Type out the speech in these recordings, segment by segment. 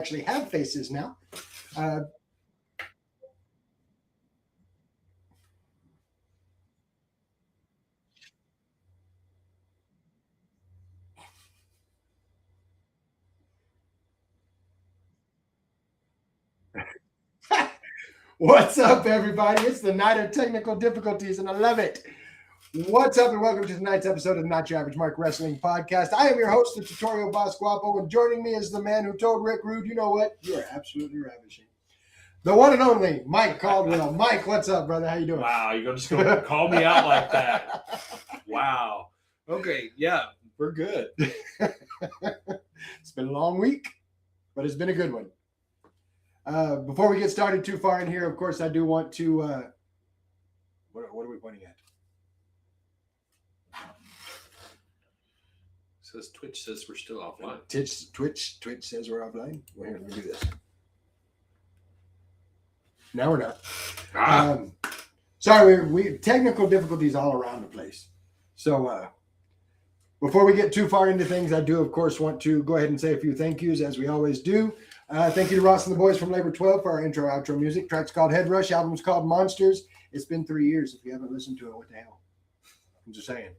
actually have faces now. Uh, What's up, everybody? It's the night of technical difficulties, and I love it. What's up, and welcome to tonight's episode of the Not Your Average Mark Wrestling Podcast. I am your host, the Tutorial Boss Guapo, and joining me is the man who told Rick Rude, you know what? You are absolutely ravishing. The one and only Mike Caldwell. Mike, what's up, brother? How you doing? Wow, you're just going to call me out like that. Wow. Okay, yeah, we're good. It's been a long week, but it's been a good one. Before we get started too far in here, of course, I do want to... what are we pointing at? Twitch says we're still offline. Twitch says we're offline. Well, here, let me do this. Now we're not. Sorry, we technical difficulties all around the place. So before we get too far into things, I do, of course, want to go ahead and say a few thank yous, as we always do. Thank you to Ross and the boys from Labor 12 for our intro-outro music. Track's called Head Rush. Album's called Monsters. It's been 3 years. If you haven't listened to it, what the hell? I'm just saying.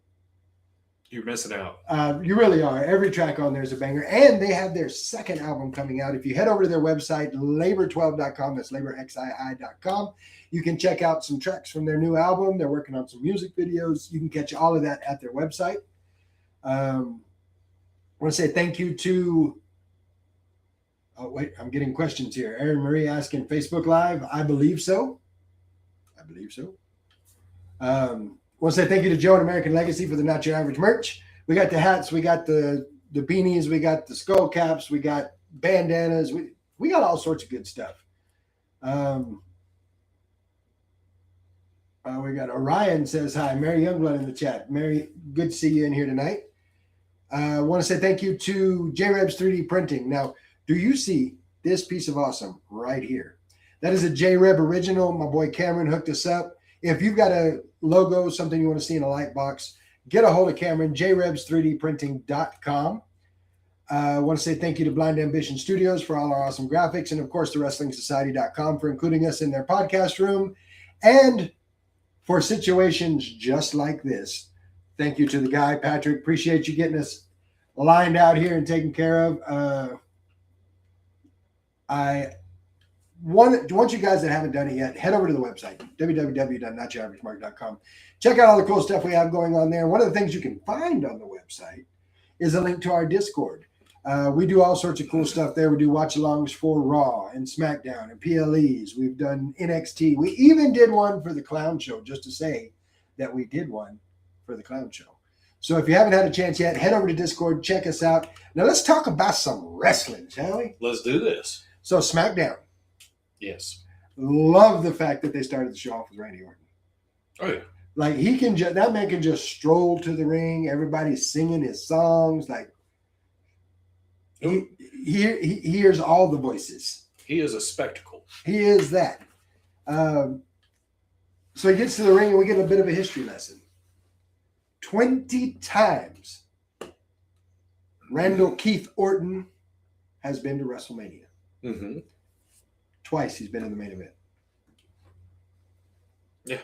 You're missing out. You really are. Every track on there is a banger. And they have their second album coming out. If you head over to their website, labor12.com, that's laborxii.com, you can check out some tracks from their new album. They're working on some music videos. You can catch all of that at their website. I want to say thank you to... Oh, wait, I'm getting questions here. Erin Marie asking, Facebook Live? I believe so. I want to say thank you to Joe and American Legacy for the Not Your Average merch. We got the hats, we got the beanies, we got the skull caps, we got bandanas, we got all sorts of good stuff. We got Orion says hi. Mary Youngblood in the chat. Mary, good to see you in here tonight. I want to say thank you to JRebs 3D Printing. Now, do you see this piece of awesome right here? That is a JReb original. My boy Cameron hooked us up. If you've got a logo, something you want to see in a light box, get a hold of Cameron, jrebs3dprinting.com. I want to say thank you to Blind Ambition Studios for all our awesome graphics, and of course, to WrestlingSociety.com for including us in their podcast room. And for situations just like this, thank you to the guy, Patrick. Appreciate you getting us lined out here and taken care of. I want you guys that haven't done it yet, head over to the website, www.notyouraverage.com. Check out all the cool stuff we have going on there. One of the things you can find on the website is a link to our Discord. We do all sorts of cool stuff there. We do watch-alongs for Raw and SmackDown and PLEs. We've done NXT. We even did one for the Clown Show, just to say that we did one for the Clown Show. So if you haven't had a chance yet, head over to Discord, check us out. Now let's talk about some wrestling, shall we? Let's do this. So SmackDown. Yes. Love the fact that they started the show off with Randy Orton. Oh, yeah. Like, that man can just stroll to the ring. Everybody's singing his songs. Like, he hears all the voices. He is a spectacle. He is that. So he gets to the ring, and we get a bit of a history lesson. 20 times Randall Keith Orton has been to WrestleMania. Mm-hmm. Twice he's been in the main event. Yeah.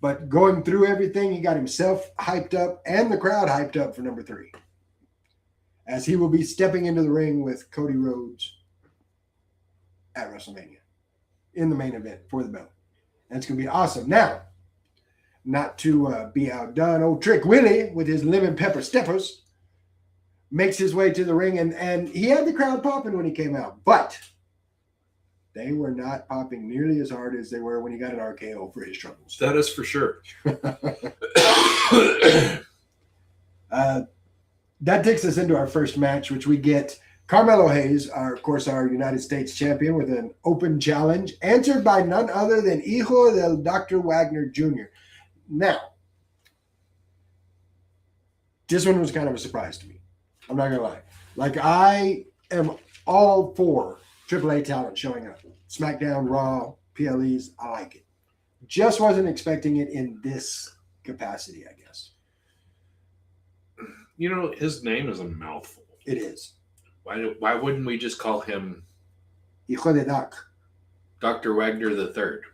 But going through everything, he got himself hyped up and the crowd hyped up for number 3. As he will be stepping into the ring with Cody Rhodes at WrestleMania in the main event for the belt. And it's going to be awesome. Now, not to be outdone, old Trick Willie with his lemon pepper steppers makes his way to the ring. And he had the crowd popping when he came out. But they were not popping nearly as hard as they were when he got an RKO for his troubles. That is for sure. That takes us into our first match, which we get Carmelo Hayes, of course, our United States champion, with an open challenge, answered by none other than Hijo del Dr. Wagner Jr. Now, this one was kind of a surprise to me. I'm not going to lie. Like, I am all for AAA talent showing up. SmackDown, Raw, PLEs, I like it. Just wasn't expecting it in this capacity, I guess. You know, his name is a mouthful. It is. Why wouldn't we just call him Hijo de Doc. Dr. Wagner the Third.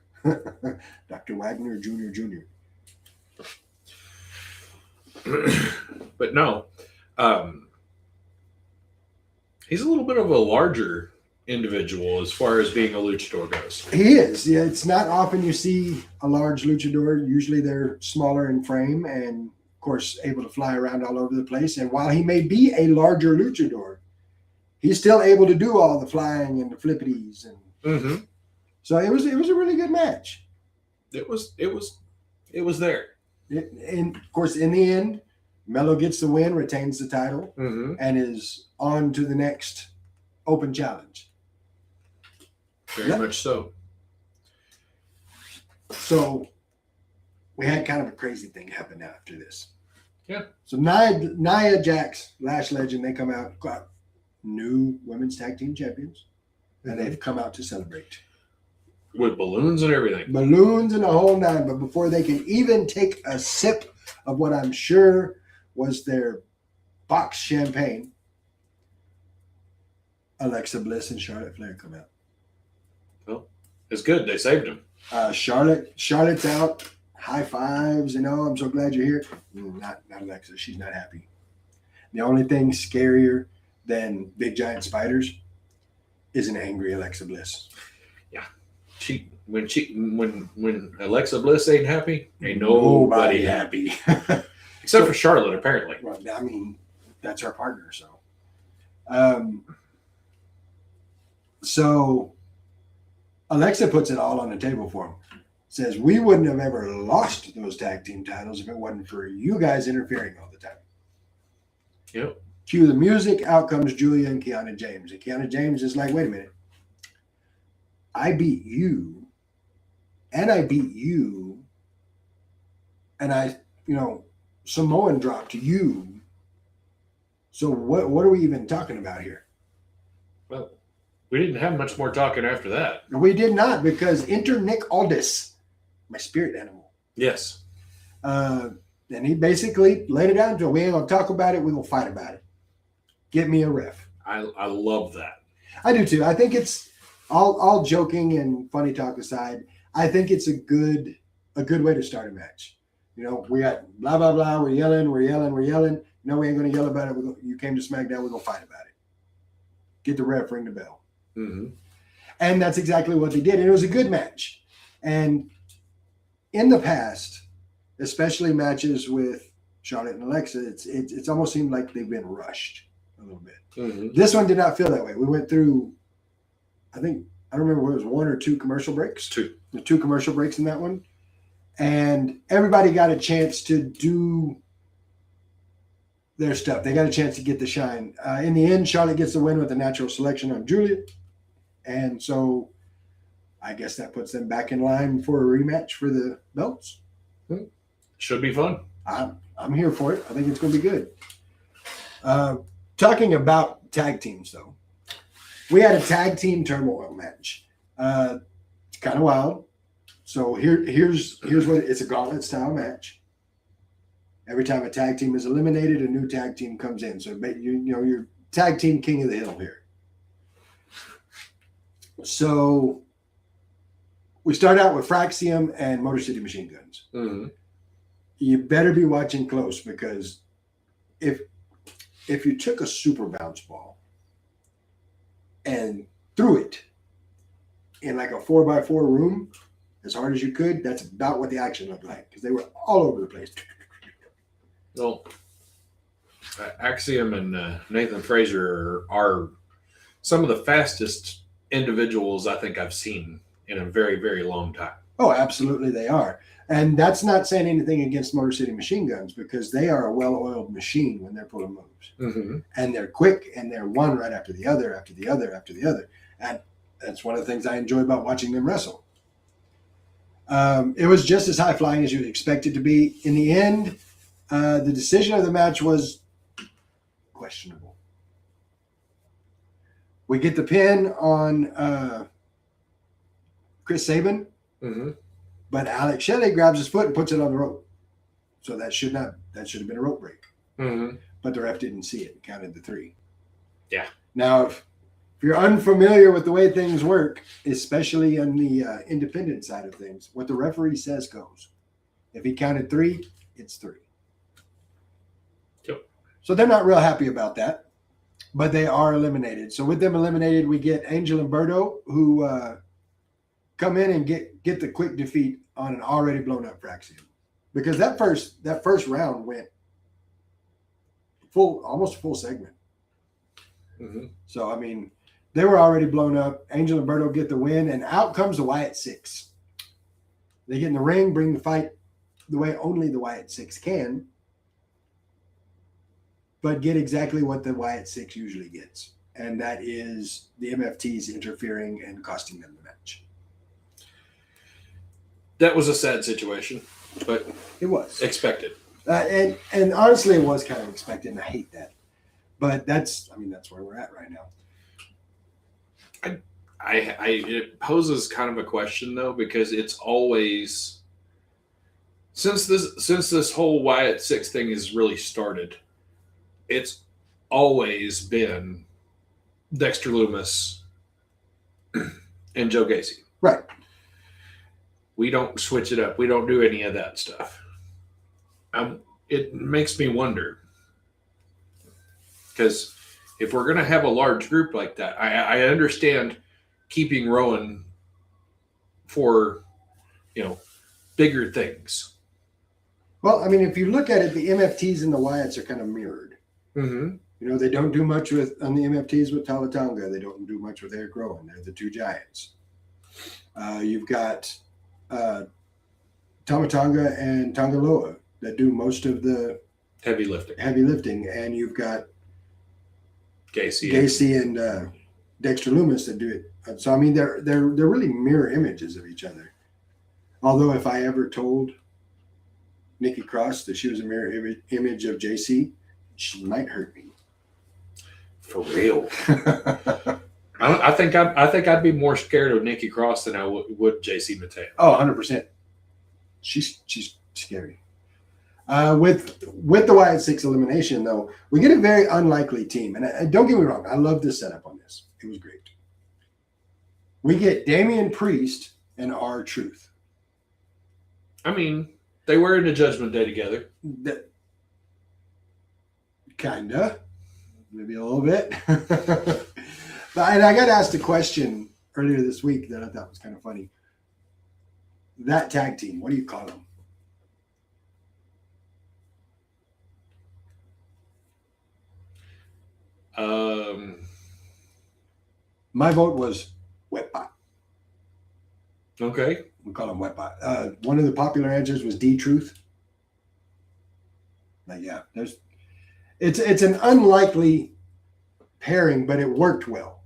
Dr. Wagner Jr. But no, he's a little bit of a larger individual as far as being a luchador goes. He is. Yeah, it's not often you see a large luchador. Usually they're smaller in frame and, of course, able to fly around all over the place. And while he may be a larger luchador, he's still able to do all the flying and the flippities. And Mm-hmm. so it was a really good match. It was there. And, of course, in the end, Melo gets the win, retains the title, Mm-hmm. and is on to the next open challenge. Very much so. So we had kind of a crazy thing happen after this. Yeah. So Nia Jax, Lash Legend, they come out, got new women's tag team champions, and they've come out to celebrate. With balloons and everything. Balloons and the whole nine, but before they can even take a sip of what I'm sure was their boxed champagne, Alexa Bliss and Charlotte Flair come out. It's good. They saved him. Charlotte's out. High fives, I'm so glad you're here. Not Alexa. She's not happy. The only thing scarier than big giant spiders is an angry Alexa Bliss. Yeah. When Alexa Bliss ain't happy, ain't nobody happy. Except for Charlotte, apparently. Well, I mean, that's her partner, so. So Alexa puts it all on the table for him. Says, we wouldn't have ever lost those tag team titles if it wasn't for you guys interfering all the time. Yep. Cue the music. Out comes Julia and Kiana James. And Kiana James is like, wait a minute. I beat you. And I beat you. And I, Samoan dropped you. So what are we even talking about here? Well, we didn't have much more talking after that. We did not, because enter Nick Aldis, my spirit animal. Yes. And he basically laid it down to, we ain't going to talk about it. We're going to fight about it. Get me a ref. I love that. I do too. I think it's all joking and funny talk aside. I think it's a good way to start a match. We got blah, blah, blah. We're yelling. No, we ain't going to yell about it. You came to SmackDown. We're going to fight about it. Get the ref, ring the bell. Mm-hmm. And that's exactly what they did. And it was a good match. And in the past, especially matches with Charlotte and Alexa, it's almost seemed like they've been rushed a little bit. Mm-hmm. This one did not feel that way. We went through, I don't remember whether it was one or two commercial breaks. The two commercial breaks in that one. And everybody got a chance to do their stuff. They got a chance to get the shine. In the end, Charlotte gets the win with a natural selection on Julia. And so I guess that puts them back in line for a rematch for the belts. Should be fun. I'm here for it. I think it's going to be good. Talking about tag teams, though, we had a tag team turmoil match. It's kind of wild. So here's what it's a gauntlet style match. Every time a tag team is eliminated, a new tag team comes in. So you're tag team king of the hill here. So we start out with Fraxium and Motor City Machine Guns. Mm-hmm. You better be watching close, because if you took a super bounce ball and threw it in like a 4x4 room as hard as you could, that's about what the action looked like, because they were all over the place. Well, Axiom and Nathan Frazier are some of the fastest individuals I think I've seen in a very, very long time. Oh, absolutely they are. And that's not saying anything against Motor City Machine Guns, because they are a well-oiled machine when they're pulling moves. Mm-hmm. And they're quick, and they're one right after the other, after the other, after the other. And that's one of the things I enjoy about watching them wrestle. It was just as high-flying as you'd expect it to be. In the end, the decision of the match was questionable. We get the pin on Chris Sabin, Mm-hmm. but Alex Shelley grabs his foot and puts it on the rope. So that should have been a rope break. Mm-hmm. But the ref didn't see it and counted the 3. Yeah. Now, if If you're unfamiliar with the way things work, especially on the independent side of things, what the referee says goes. If he counted 3, it's 3. Yep. So they're not real happy about that, but they are eliminated. So with them eliminated, we get Angel and Berto, who come in and get the quick defeat on an already blown up Fraxium, because that first round went almost full segment. Mm-hmm. So I mean, they were already blown up. Angel and Berto get the win, and out comes the Wyatt 6. They get in the ring, bring the fight the way only the Wyatt 6 can, but get exactly what the Wyatt 6 usually gets, and that is the MFTs interfering and costing them the match. That was a sad situation, but It was expected. And honestly, it was kind of expected, and I hate that. But that's where we're at right now. It poses kind of a question though, because it's always since this whole Wyatt 6 thing has really started, it's always been Dexter Lumis and Joe Gacy. Right. We don't switch it up. We don't do any of that stuff. It makes me wonder, because if we're going to have a large group like that, I understand keeping Rowan for, bigger things. Well, I mean, if you look at it, the MFTs and the Wyatts are kind of mirrored. Mm-hmm. They don't do much on the MFTs with Talatanga. They don't do much with Eric Rowan. They're the two giants. You've got Tamatanga and Tangaloa that do most of the Heavy lifting. And you've got Gacy and Dexter Lumis that do it. So I mean, they're really mirror images of each other. Although if I ever told Nikki Cross that she was a mirror image of JC, she might hurt me. For real. I think I'd be more scared of Nikki Cross than I would JC Mateo. Oh, 100%. She's scary. With the Wyatt 6 elimination, though, we get a very unlikely team. And don't get me wrong, I love the setup on this. It was great. We get Damian Priest and R-Truth. I mean, they were in a Judgment Day together. Kinda. Maybe a little bit. And I got asked a question earlier this week that I thought was kind of funny. That tag team, what do you call them? My vote was Wet Pot. Okay. We call them Wet Pot. One of the popular answers was D-Truth. Like, yeah, it's an unlikely pairing, but it worked well.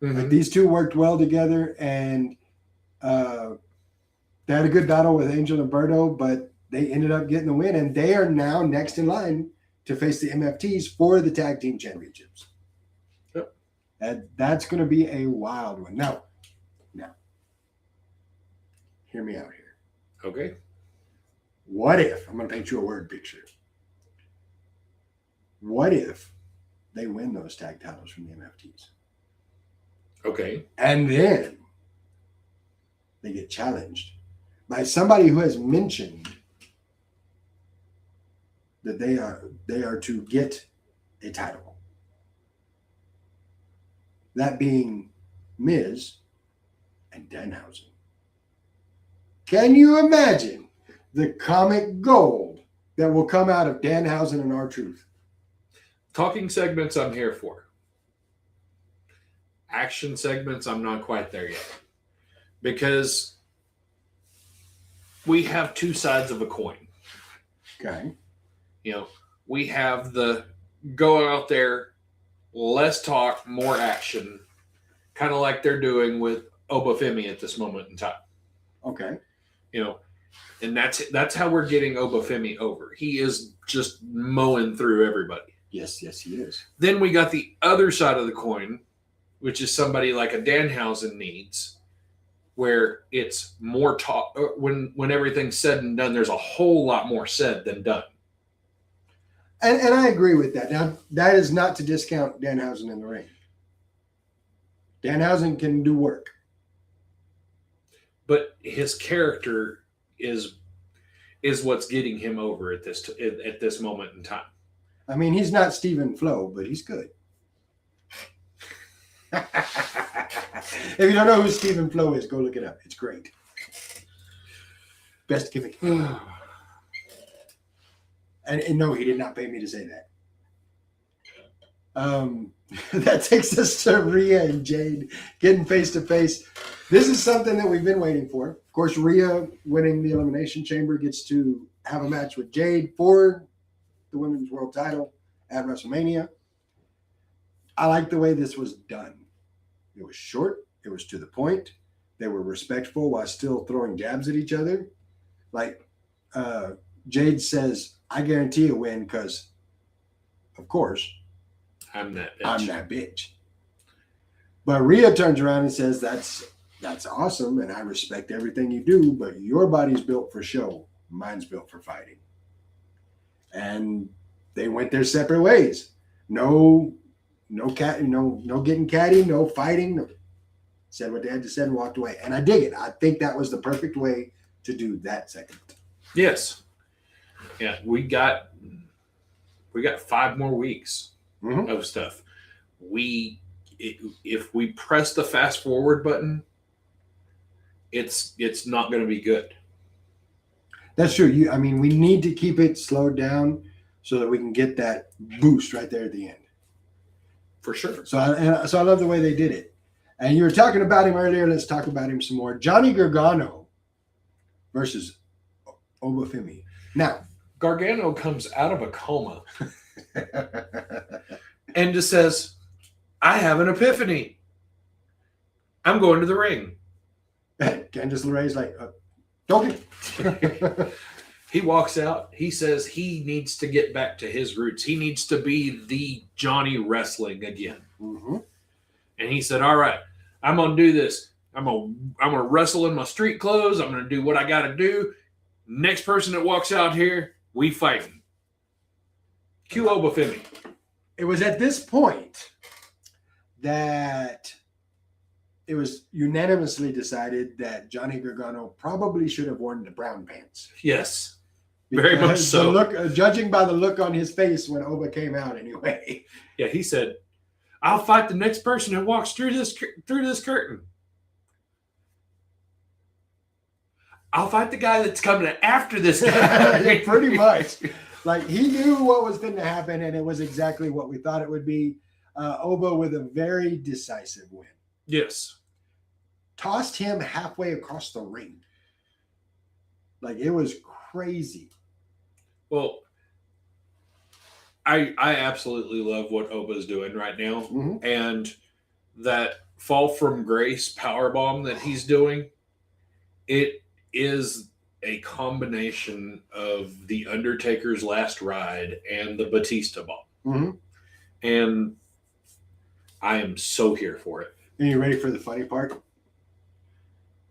Mm-hmm. Like, these two worked well together, and they had a good battle with Angel and Berto, but they ended up getting the win, and they are now next in line to face the MFTs for the tag team championships. Yep. And that's going to be a wild one. Now, hear me out here. Okay. What if, I'm going to paint you a word picture. What if they win those tag titles from the MFTs? Okay. And then they get challenged by somebody who has mentioned that they are to get a title. That being Miz and Danhausen. Can you imagine the comic gold that will come out of Danhausen and R-Truth? Talking segments, I'm here for. Action segments, I'm not quite there yet. Because we have two sides of a coin. Okay. We have the go out there, less talk, more action, kind of like they're doing with Obafemi at this moment in time. Okay. And that's how we're getting Obafemi over. He is just mowing through everybody. Yes, he is. Then we got the other side of the coin, which is somebody like a Danhausen needs, where it's more talk. When everything's said and done, there's a whole lot more said than done. And I agree with that. Now, that is not to discount Danhausen in the ring. Danhausen can do work. But his character is what's getting him over at this moment in time. I mean, he's not Stephen Flo, but he's good. If you don't know who Stephen Flo is, go look it up. It's great. Best gimmick. And no, he did not pay me to say that. That takes us to Rhea and Jade getting face to face. This is something that we've been waiting for. Of course, Rhea winning the Elimination Chamber gets to have a match with Jade for the Women's World Title at WrestleMania. I like the way this was done. It was short. It was to the point. They were respectful while still throwing jabs at each other. Like Jade says, I guarantee a win because, of course, I'm that bitch. I'm that bitch. But Rhea turns around and says, that's awesome, and I respect everything you do, but your body's built for show. Mine's built for fighting. And they went their separate ways. No getting catty, no fighting. No. Said what they had to say and walked away. And I dig it. I think that was the perfect way to do that segment. Yes. Yeah, we got 5 more weeks of stuff. If we press the fast forward button, it's not going to be good. That's true. We need to keep it slowed down so that we can get that boost right there at the end. For sure. So I love the way they did it. And you were talking about him earlier. Let's talk about him some more. Johnny Gargano versus Obafemi. Now, Gargano comes out of a coma and just says, I have an epiphany. I'm going to the ring. Candice LeRae's like, okay. He walks out. He says he needs to get back to his roots. He needs to be the Johnny Wrestling again. Mm-hmm. And he said, all right, I'm going to do this. I'm going to wrestle in my street clothes. I'm going to do what I got to do. Next person that walks out here, we fight him. Cue Obafemi. It was at this point that it was unanimously decided that Johnny Gargano probably should have worn the brown pants. Yes, very much so. Judging by the look on his face when Oba came out anyway. Yeah, he said, I'll fight the next person who walks through this curtain. I'll fight the guy that's coming after this guy. Yeah, pretty much. Like, he knew what was going to happen, and it was exactly what we thought it would be. Oba with a very decisive win. Yes. Tossed him halfway across the ring. Like, it was crazy. Well, I absolutely love what Oba's doing right now. Mm-hmm. And that fall from grace powerbomb that he's doing, it is a combination of the Undertaker's last ride and the Batista bomb. Mm-hmm. And I am so here for it. And you ready for the funny part?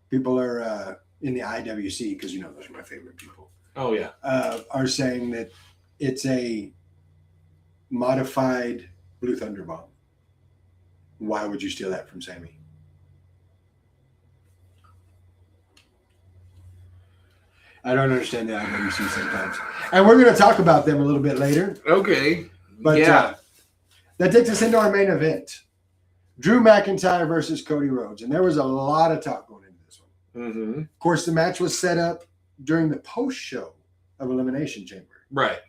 People are in the IWC, because those are my favorite people. Oh, yeah. Are saying that it's a modified Blue Thunder bomb. Why would you steal that from Sammy? I don't understand the IWC sometimes. And we're going to talk about them a little bit later. Okay. But yeah. That takes us into our main event. Drew McIntyre versus Cody Rhodes. And there was a lot of talk going into this one. Mm-hmm. Of course, the match was set up during the post-show of Elimination Chamber. Right.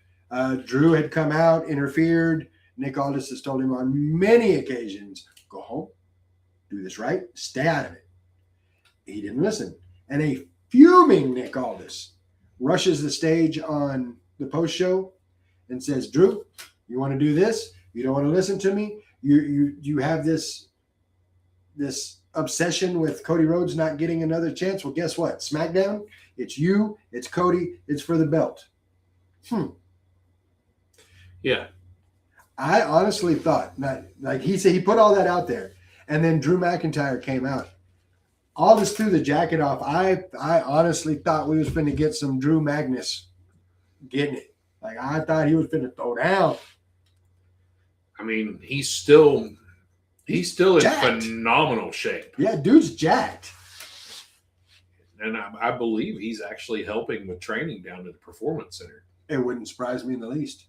Drew had come out, interfered. Nick Aldis has told him on many occasions, go home, do this right, stay out of it. He didn't listen. And a fuming Nick Aldis rushes the stage on the post-show and says, Drew, you want to do this? You don't want to listen to me? You have this obsession with Cody Rhodes not getting another chance? Well, guess what? SmackDown, it's you, it's Cody, it's for the belt. Yeah. I honestly thought, like he said, he put all that out there, and then Drew McIntyre came out. Aldis threw the jacket off. I honestly thought we was going to get some Drew Magnus getting it. Like, I thought he was going to throw down. I mean, he's still He's still in jacked. phenomenal shape. Yeah, dude's jacked. And I believe he's actually helping with training down at the Performance Center. It wouldn't surprise me in the least.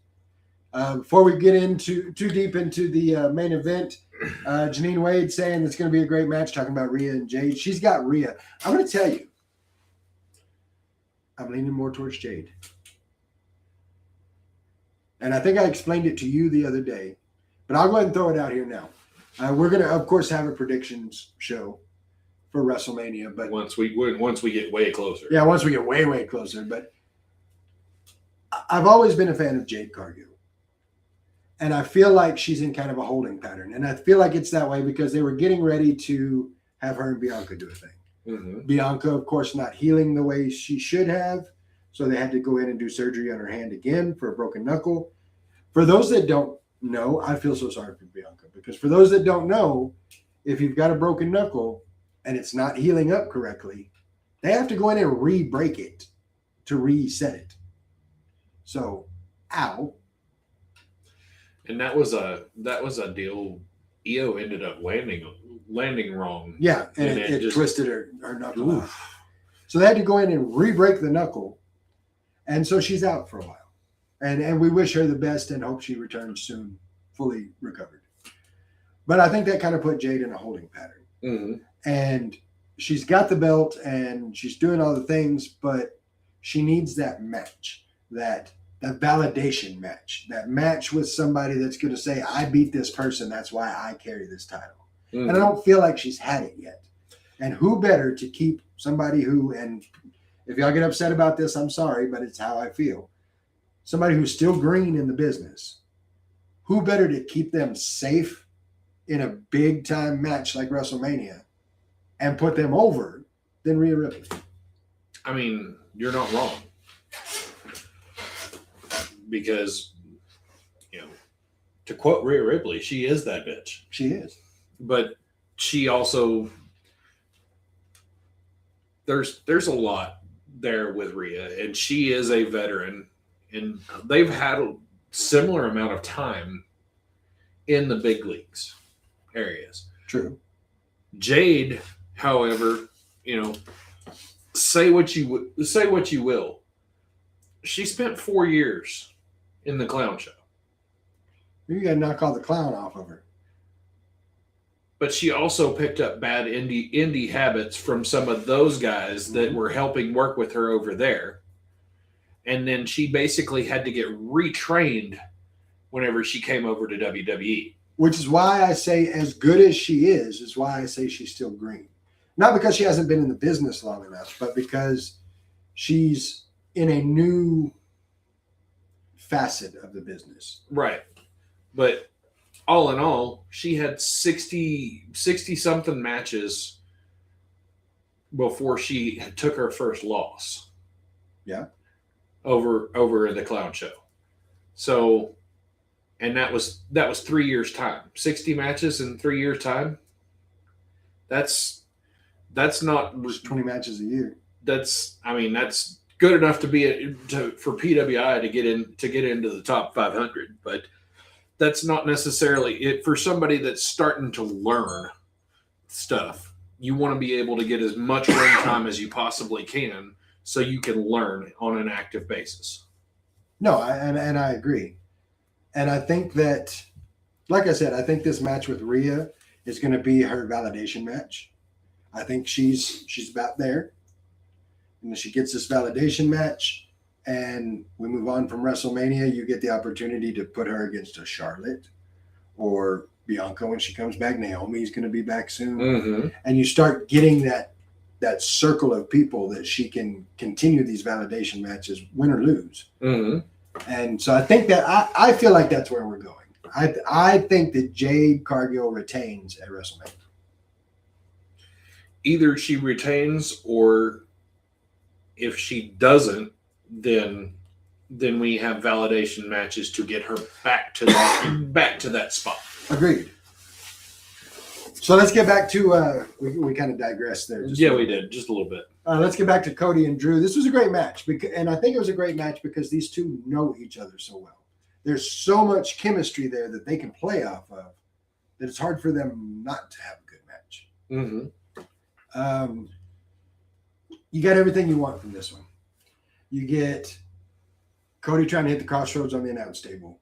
Before we get into too deep into the main event, Janine Wade saying it's going to be a great match, talking about Rhea and Jade. She's got Rhea. I'm going to tell you, I'm leaning more towards Jade. And I think I explained it to you the other day, but I'll go ahead and throw it out here now. We're going to, of course, have a predictions show for WrestleMania, but once we get way closer. Yeah, once we get way, way closer. But I've always been a fan of Jade Cargill. And I feel like she's in kind of a holding pattern. And I feel like it's that way because they were getting ready to have her and Bianca do a thing. Mm-hmm. Bianca, of course, not healing the way she should have. So they had to go in and do surgery on her hand again for a broken knuckle. For those that don't know, I feel so sorry for Bianca. Because for those that don't know, if you've got a broken knuckle and it's not healing up correctly, they have to go in and re-break it to reset it. So, ow. And that was a deal Io ended up landing wrong. Yeah, and it just twisted her knuckle out. So they had to go in and re-break the knuckle. And so she's out for a while. And we wish her the best and hope she returns soon, fully recovered. But I think that kind of put Jade in a holding pattern. Mm-hmm. And she's got the belt and she's doing all the things, but she needs that match, that validation match, that match with somebody that's going to say, I beat this person. That's why I carry this title. Mm-hmm. And I don't feel like she's had it yet. And who better to keep somebody who, and if y'all get upset about this, I'm sorry, but it's how I feel. Somebody who's still green in the business. Who better to keep them safe in a big time match like WrestleMania and put them over than Rhea Ripley? I mean, you're not wrong. Because, to quote Rhea Ripley, she is that bitch. She is. But she also, there's a lot there with Rhea, and she is a veteran, and they've had a similar amount of time in the big leagues areas. True. Jade, however, say what you will. She spent 4 years in the clown show. You got to knock all the clown off of her. But she also picked up bad indie habits from some of those guys that were helping work with her over there. And then she basically had to get retrained whenever she came over to WWE. Which is why I say, as good as she is why I say she's still green. Not because she hasn't been in the business long enough, but because she's in a new facet of the business. Right. But all in all, she had 60 something matches before she took her first loss. Yeah. Over the clown show. So, and that was 3 years time. 60 matches in 3 years time. That's not 20 matches a year. That's good enough to be for PWI to get into the top 500, but that's not necessarily it for somebody that's starting to learn stuff. You want to be able to get as much ring time as you possibly can so you can learn on an active basis. No, and I agree. And I think that, like I said, I think this match with Rhea is going to be her validation match. I think she's about there. And she gets this validation match, and we move on from WrestleMania. You get the opportunity to put her against a Charlotte or Bianca when she comes back. Naomi's going to be back soon. Mm-hmm. And you start getting that circle of people that she can continue these validation matches, win or lose. Mm-hmm. And so I think that I feel like that's where we're going. I think that Jade Cargill retains at WrestleMania. Either she retains, or if she doesn't, then we have validation matches to get her back to that spot. Agreed. So let's get back to we kind of digressed there. We did just a little bit. Let's get back to Cody and Drew. This was a great match, and I think it was a great match because these two know each other so well. There's so much chemistry there that they can play off of that it's hard for them not to have a good match. You got everything you want from this one. You get Cody trying to hit the crossroads on the announce table.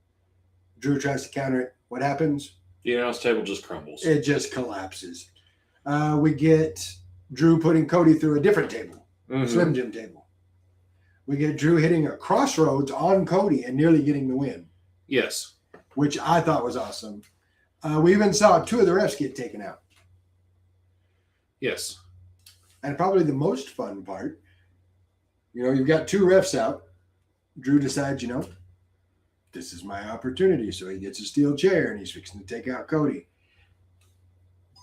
Drew tries to counter it. What happens? The announce table just crumbles. It just collapses. We get Drew putting Cody through a different table, Slim Jim table. We get Drew hitting a crossroads on Cody and nearly getting the win. Yes. Which I thought was awesome. We even saw 2 of the refs get taken out. Yes. And probably the most fun part, you've got 2 refs out. Drew decides, this is my opportunity. So he gets a steel chair and he's fixing to take out Cody.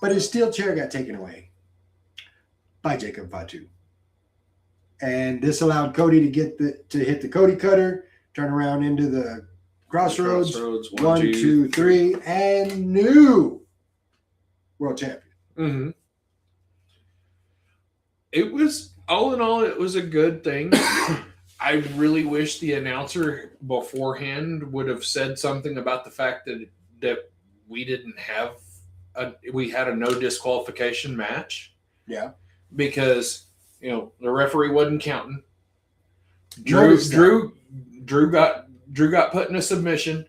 But his steel chair got taken away by Jacob Fatu. And this allowed Cody to hit the Cody cutter, turn around into the crossroads. 1, 2, 3, and new world champion. It was, all in all, it was a good thing. I really wish the announcer beforehand would have said something about the fact that we didn't have we had a no disqualification match. Yeah. Because, the referee wasn't counting. Drew got put in a submission.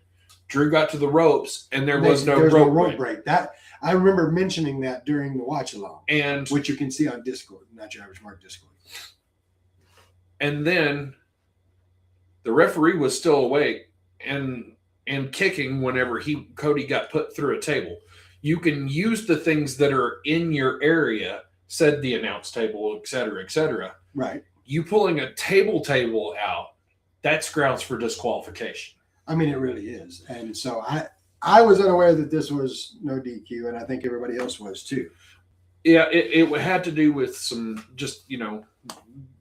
Drew got to the ropes, and there was no rope break. That I remember mentioning that during the watch along, and which you can see on Discord, not your average mark Discord. And then the referee was still awake and kicking whenever Cody got put through a table. You can use the things that are in your area, said the announce table, et cetera, et cetera. Right. You pulling a table out, that's grounds for disqualification. I mean, it really is. And so I was unaware that this was no DQ, and I think everybody else was too. Yeah, it had to do with some just,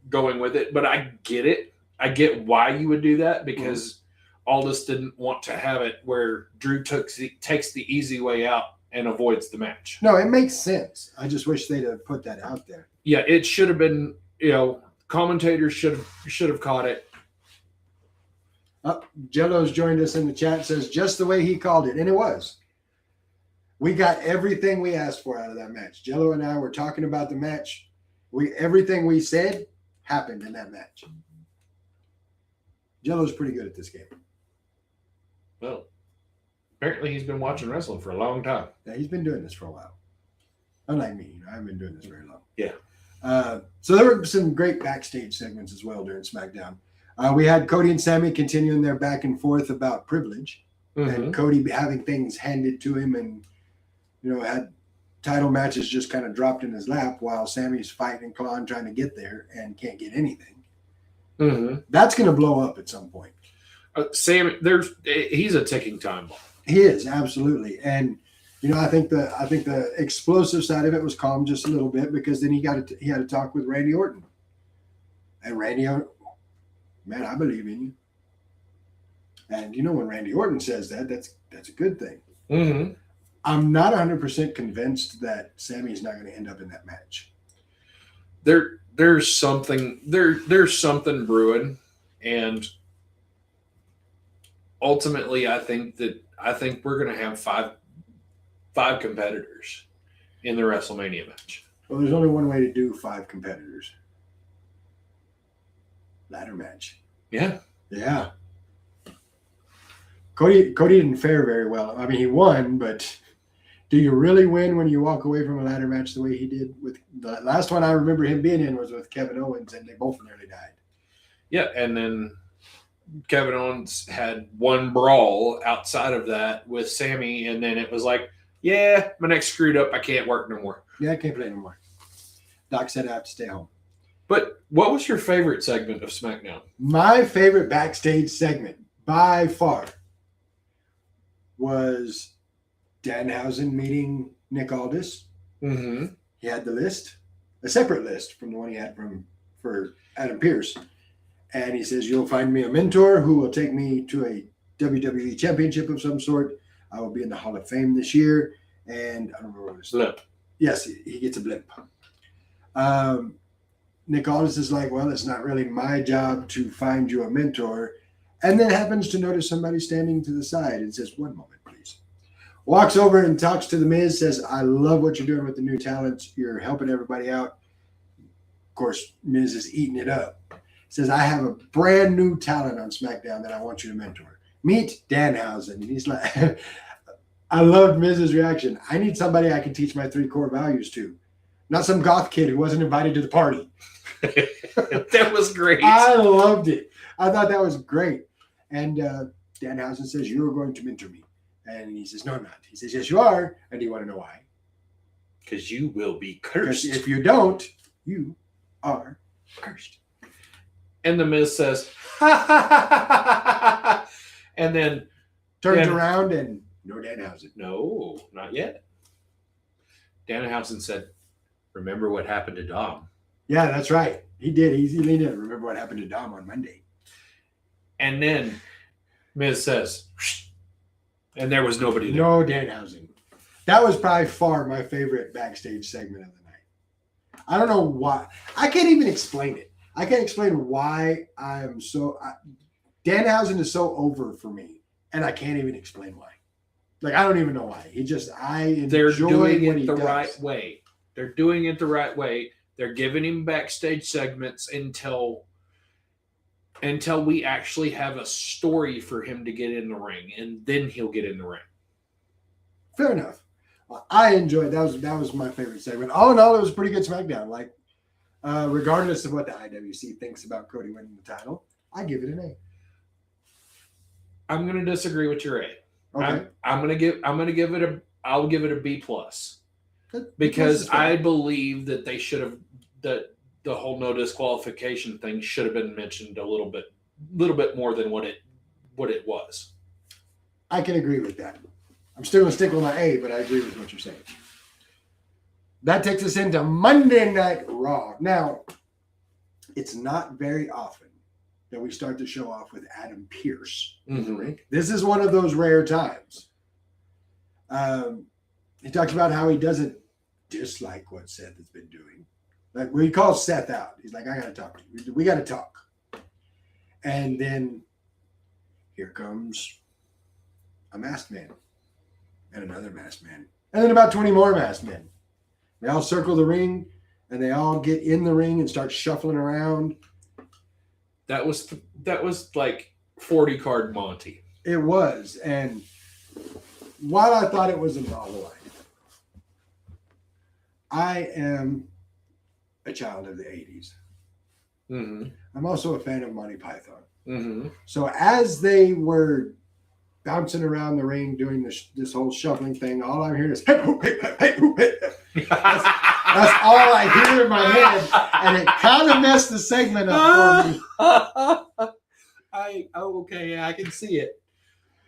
going with it. But I get it. I get why you would do that, because Aldis didn't want to have it where Drew takes the easy way out and avoids the match. No, it makes sense. I just wish they'd have put that out there. Yeah, it should have been, commentators should have caught it. Jello's joined us in the chat, says just the way he called it. And it was. We got everything we asked for out of that match. Jello and I were talking about the match. Everything we said happened in that match. Jello's pretty good at this game. Well, apparently he's been watching wrestling for a long time. Yeah, he's been doing this for a while. Unlike me, I haven't been doing this very long. Yeah. So there were some great backstage segments as well during SmackDown. We had Cody and Sammy continuing their back and forth about privilege, and Cody having things handed to him, and had title matches just kind of dropped in his lap while Sammy's fighting and clawing trying to get there and can't get anything. That's going to blow up at some point. Sammy, he's a ticking time bomb. He is, absolutely. And I think the explosive side of it was calm just a little bit, because then he had to talk with Randy Orton. And Randy Orton, man, I believe in you. And when Randy Orton says that, that's a good thing. I'm not 100% convinced that Sammy's not going to end up in that match. There's something brewing, and ultimately I think we're going to have five competitors in the WrestleMania match. Well, there's only one way to do 5 competitors. Ladder match. Yeah. Cody didn't fare very well. I mean, he won, but do you really win when you walk away from a ladder match the way he did? With the last one I remember him being in was with Kevin Owens, and they both nearly died. Yeah, and then Kevin Owens had one brawl outside of that with Sammy, and then it was like, yeah, my neck's screwed up. I can't work no more. Yeah, I can't play anymore. Doc said I have to stay home. But what was your favorite segment of SmackDown? My favorite backstage segment, by far, was Danhausen meeting Nick Aldis. He had the list, a separate list from the one he had for Adam Pearce. And he says, you'll find me a mentor who will take me to a WWE championship of some sort. I will be in the Hall of Fame this year. And I don't remember what it was. Blip. Yes, he gets a blip. Nick Aldis is like, well, it's not really my job to find you a mentor. And then happens to notice somebody standing to the side and says, one moment, please. Walks over and talks to the Miz. Says, "I love what you're doing with the new talents. You're helping everybody out." Of course, Miz is eating it up. Says, "I have a brand new talent on SmackDown that I want you to mentor. Meet Danhausen." And he's like, I loved Miz's reaction. "I need somebody I can teach my 3 core values to. Not some goth kid who wasn't invited to the party." That was great. I loved it. I thought that was great. And Danhausen says, "You're going to mentor me." And he says, "No, I'm not." He says, "Yes, you are." And do you want to know why? Because you will be Because cursed. if you don't, you are cursed. And the Miz says, ha ha ha ha ha. And then Turns around and no Danhausen. no, not yet. Danhausen said, "Remember what happened to Dom." Yeah, that's right. He did. He leaned in. Remember what happened to Dom on Monday. And then Miz says, and there was nobody there. No Danhausen. That was by far my favorite backstage segment of the night. I don't know why. I can't even explain it. I can't explain why I'm so. Danhausen is so over for me, and I can't even explain why. Like, I don't even know why. They're enjoy doing what it he the does. right way. They're doing it the right way. They're giving him backstage segments until we actually have a story for him to get in the ring, and then he'll get in the ring. Fair enough. Well, I enjoyed that was my favorite segment. All in all, it was a pretty good SmackDown. Like, regardless of what the IWC thinks about Cody winning the title, I give it an A. I'm going to disagree with your A. Okay. I'll give it a B plus That- because that's fair. I believe that they should have that the whole no disqualification thing should have been mentioned a little bit more than what it was. I can agree with that. I'm still going to stick with my A, but I agree with what you're saying. That takes us into Monday Night Raw. Now, it's not very often that we start the show off with Adam Pearce in the ring. This is one of those rare times. He talks about how he doesn't dislike what Seth has been doing. Like, when he calls Seth out, he's like, "I got to talk to you. We got to talk." And then here comes a masked man and another masked man. And then about 20 more masked men. They all circle the ring and they all get in the ring and start shuffling around. That was like 40 card Monty. It was. And while I thought it was a novel idea, I am a child of the 80s. Mm-hmm. I'm also a fan of Monty Python. Mm-hmm. So as they were bouncing around the ring doing this whole shuffling thing, all I'm hearing is, "Hey, hoop, hey, hey, hoop, hey." That's all I hear in my head. And it kind of messed the segment up for me. Okay, I can see it.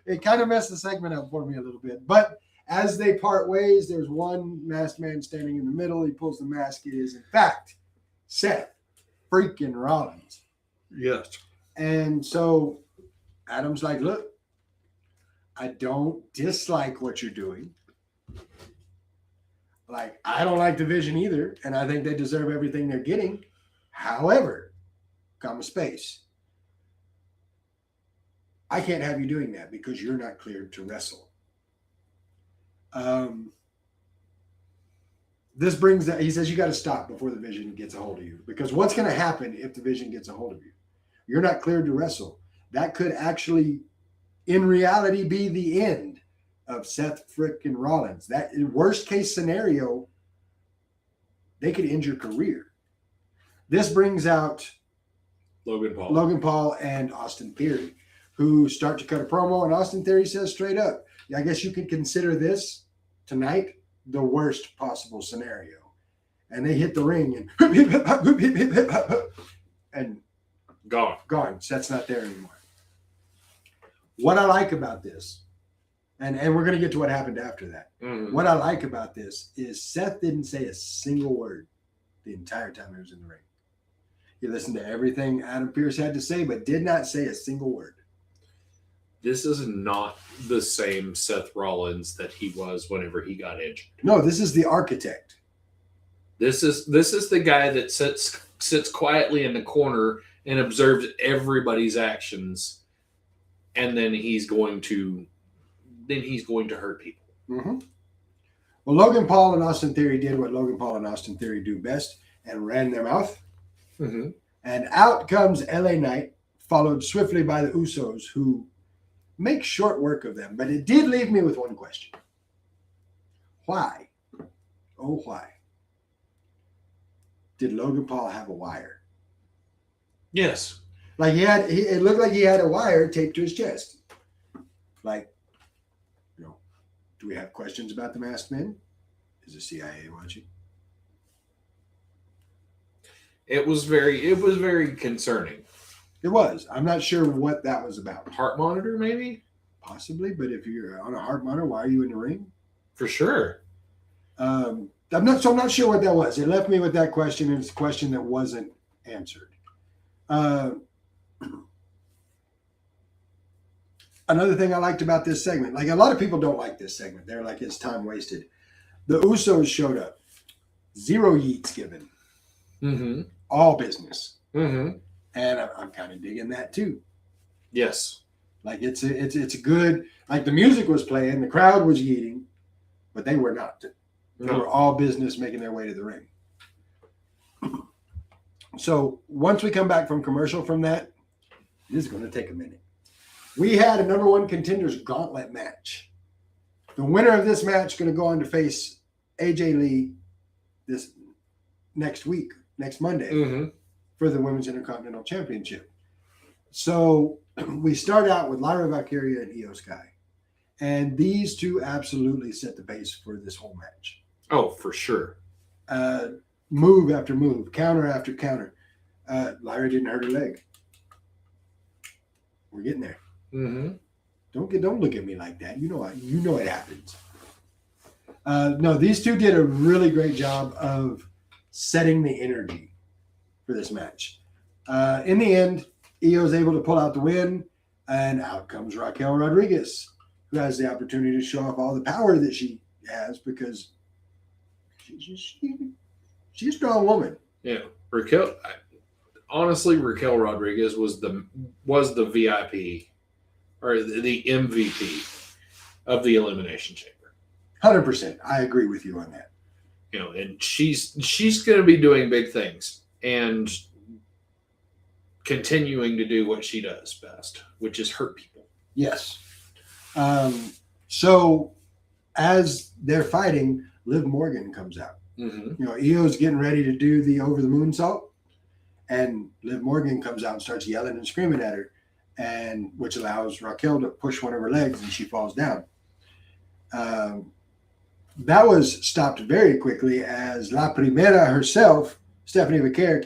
It kind of messed the segment up for me a little bit. But as they part ways, there's one masked man standing in the middle. He pulls the mask. It is, in fact, Seth freaking Rollins. Yes. And so Adam's like, "Look, I don't dislike what you're doing. Like, I don't like Division either, and I think they deserve everything they're getting. However, comma space, I can't have you doing that because you're not cleared to wrestle." This brings that, he says, "You got to stop before the Vision gets a hold of you, because what's going to happen if the Vision gets a hold of you? You're not cleared to wrestle. That could actually, in reality, be the end of Seth frickin' Rollins. That, in worst case scenario, they could end your career." This brings out Logan Paul and Austin Theory, who start to cut a promo, and Austin Theory says straight up, "I guess you could consider this tonight the worst possible scenario." And they hit the ring and gone. Seth's not there anymore. What I like about this, and we're going to get to what happened after that. Mm-hmm. What I like about this is Seth didn't say a single word the entire time he was in the ring. He listened to everything Adam Pearce had to say, but did not say a single word. This is not the same Seth Rollins that he was whenever he got injured. No, this is the architect. This is the guy that sits quietly in the corner and observes everybody's actions, and then he's going to hurt people. Mm-hmm. Well, Logan Paul and Austin Theory did what Logan Paul and Austin Theory do best and ran their mouth. Mm-hmm. And out comes LA Knight, followed swiftly by the Usos, who make short work of them. But it did leave me with one question. Why? Oh, why? Did Logan Paul have a wire? Yes. Like it looked like he had a wire taped to his chest. Like, do we have questions about the masked men? Is the CIA watching? It was very concerning. It was. I'm not sure what that was about. Heart monitor, maybe? Possibly, but if you're on a heart monitor, why are you in the ring? For sure. I'm not sure what that was. It left me with that question, and it's a question that wasn't answered. Another thing I liked about this segment, like a lot of people don't like this segment. They're like, it's time wasted. The Usos showed up. 0 yeets given. Mm-hmm. All business. Mm-hmm. And I'm kind of digging that too. Yes. Like it's a good, like the music was playing, the crowd was yeeting, but they were not. They were all business making their way to the ring. So once we come back from commercial from that, this is going to take a minute. We had a number 1 contenders gauntlet match. The winner of this match is going to go on to face AJ Lee this next Monday, mm-hmm. for the Women's Intercontinental Championship. So we start out with Lyra Valkyria and Io Sky. And these two absolutely set the pace for this whole match. Oh, for sure. Move after move, counter after counter. Lyra didn't hurt her leg. We're getting there. Mm-hmm. Don't look at me like that. You know it happens. No, these two did a really great job of setting the energy for this match. In the end, Io's able to pull out the win, and out comes Raquel Rodriguez, who has the opportunity to show off all the power that she has because she's a strong woman. Yeah, Raquel. Honestly, Raquel Rodriguez was the VIP or the MVP of the Elimination Chamber. 100%. I agree with you on that. And she's going to be doing big things and continuing to do what she does best, which is hurt people. Yes. So as they're fighting, Liv Morgan comes out. Mm-hmm. Io's getting ready to do the over the moonsault, and Liv Morgan comes out and starts yelling and screaming at her, and which allows Raquel to push one of her legs, and she falls down. That was stopped very quickly as La Primera herself, Stephanie Vaquer,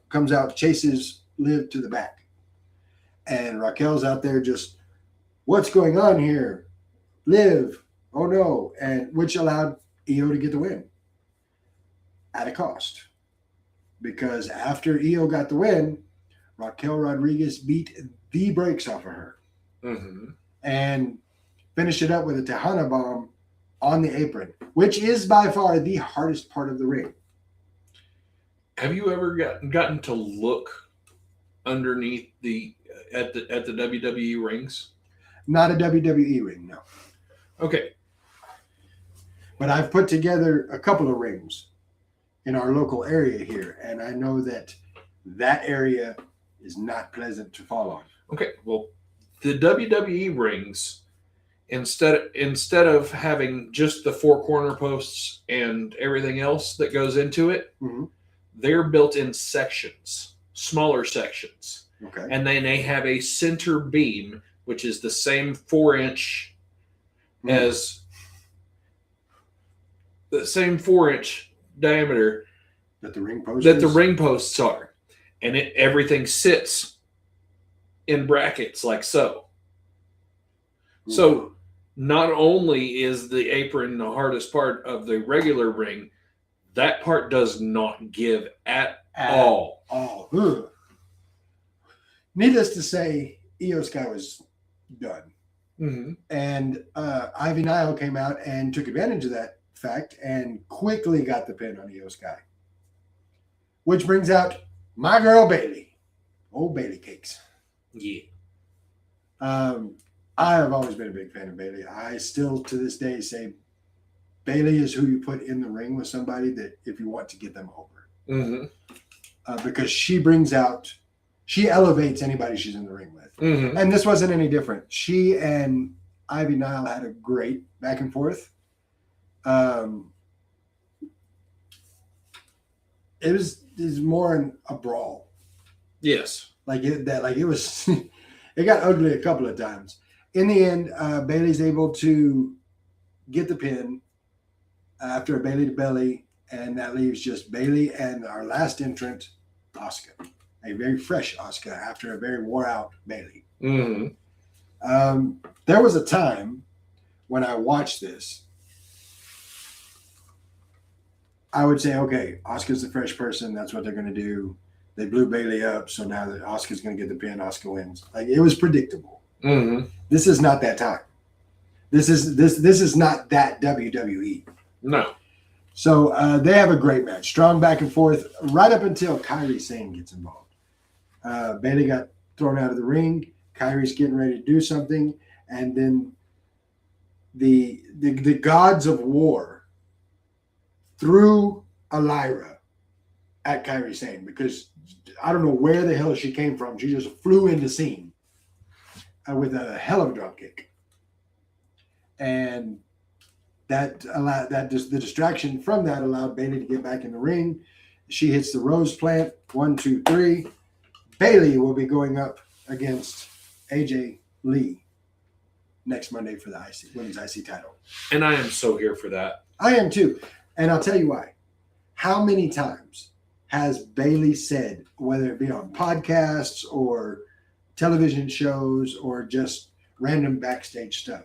comes out, chases Liv to the back, and Raquel's out there just, what's going on here? Liv, oh no, and which allowed Io to get the win at a cost. Because after Io got the win, Raquel Rodriguez beat the brakes off of her. Mm-hmm. And finished it up with a Tejana bomb on the apron, which is by far the hardest part of the ring. Have you ever gotten to look underneath at the WWE rings? Not a WWE ring, no. Okay. But I've put together a couple of rings in our local area here, and I know that area is not pleasant to fall on. Okay, well, the WWE rings, instead of having just the 4 corner posts and everything else that goes into it, mm-hmm. they're built in sections, smaller sections. Okay. And then they have a center beam, which is the same 4-inch as the same 4-inch diameter that the ring posts are, and everything sits in brackets like so. Mm-hmm. So not only is the apron the hardest part of the regular ring, that part does not give at all. Ugh. Needless to say, Io Sky was done. Mm-hmm. And Ivy Nile came out and took advantage of that fact and quickly got the pin on Io Sky. Which brings out my girl Bailey. Old Bailey cakes. Yeah. I have always been a big fan of Bailey. I still to this day say Bailey is who you put in the ring with somebody that if you want to get them over. Because she elevates anybody she's in the ring with. And this wasn't any different. She and Ivy Nile had a great back and forth. It was more in a brawl. Yes. It was it got ugly a couple of times. In the end, Bailey's able to get the pin after a Bailey to belly, and that leaves just Bailey and our last entrant, Asuka. A very fresh Asuka after a very wore out Bailey. There was a time when I watched this, I would say, okay, Asuka's the fresh person. That's what they're going to do. They blew Bailey up, so now that Asuka's going to get the pin, Asuka wins. Like, it was predictable. This is not that time. This is not that WWE. No. So they have a great match, strong back and forth, right up until Kairi Sane gets involved. Bailey got thrown out of the ring. Kairi's getting ready to do something, and then the gods of war threw a lyra at Kairi Sane because I don't know where the hell she came from. She just flew into scene with a hell of a drop kick, and that allowed the distraction from that allowed Bailey to get back in the ring. She hits the rose plant. 1, 2, 3. Bailey will be going up against AJ Lee next Monday for the women's IC title. And I am so here for that. I am too. And I'll tell you why. How many times has Bailey said, whether it be on podcasts or television shows or just random backstage stuff,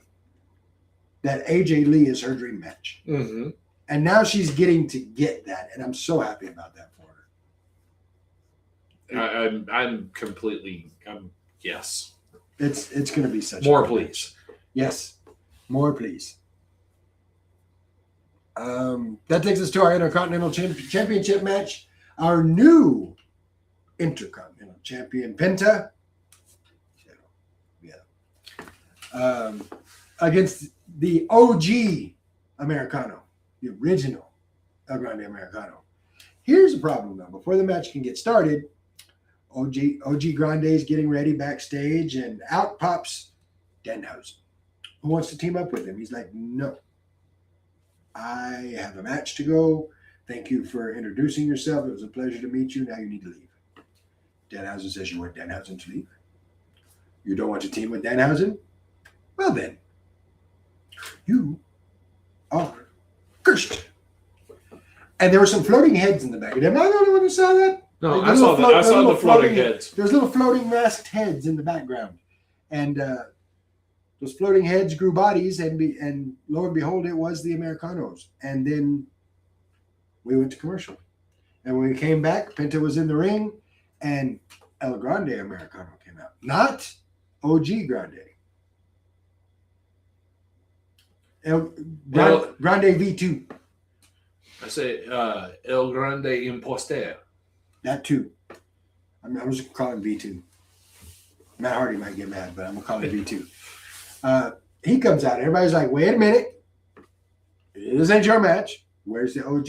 that AJ Lee is her dream match? And now she's getting to get that. And I'm so happy about that for her. I'm completely, yes. It's going to be such more, a please. Match. Yes, more, please. That takes us to our Intercontinental Championship match. Our new Intercontinental Champion, Penta. Against the OG Americano, the original El Grande Americano. Here's the problem, though. Before the match can get started, OG Grande is getting ready backstage, and out pops Danhausen, who wants to team up with him. He's like, no. I have a match to go. Thank you for introducing yourself. It was a pleasure to meet you. Now you need to leave. Danhausen says you want Danhausen to leave. You don't want to team with Danhausen? Well then, you are cursed. And there were some floating heads in the back. Am I the only one who saw that? No, I saw the floating heads. There's little floating masked heads in the background. And those floating heads grew bodies, and lo and behold, it was the Americanos. And then we went to commercial. And when we came back, Penta was in the ring, and El Grande Americano came out. Not OG Grande. Grande V2. I say El Grande Imposter. That too. I'm just calling V2. Matt Hardy might get mad, but I'm going to call him V2. He comes out. Everybody's like, wait a minute. This ain't your match. Where's the OG?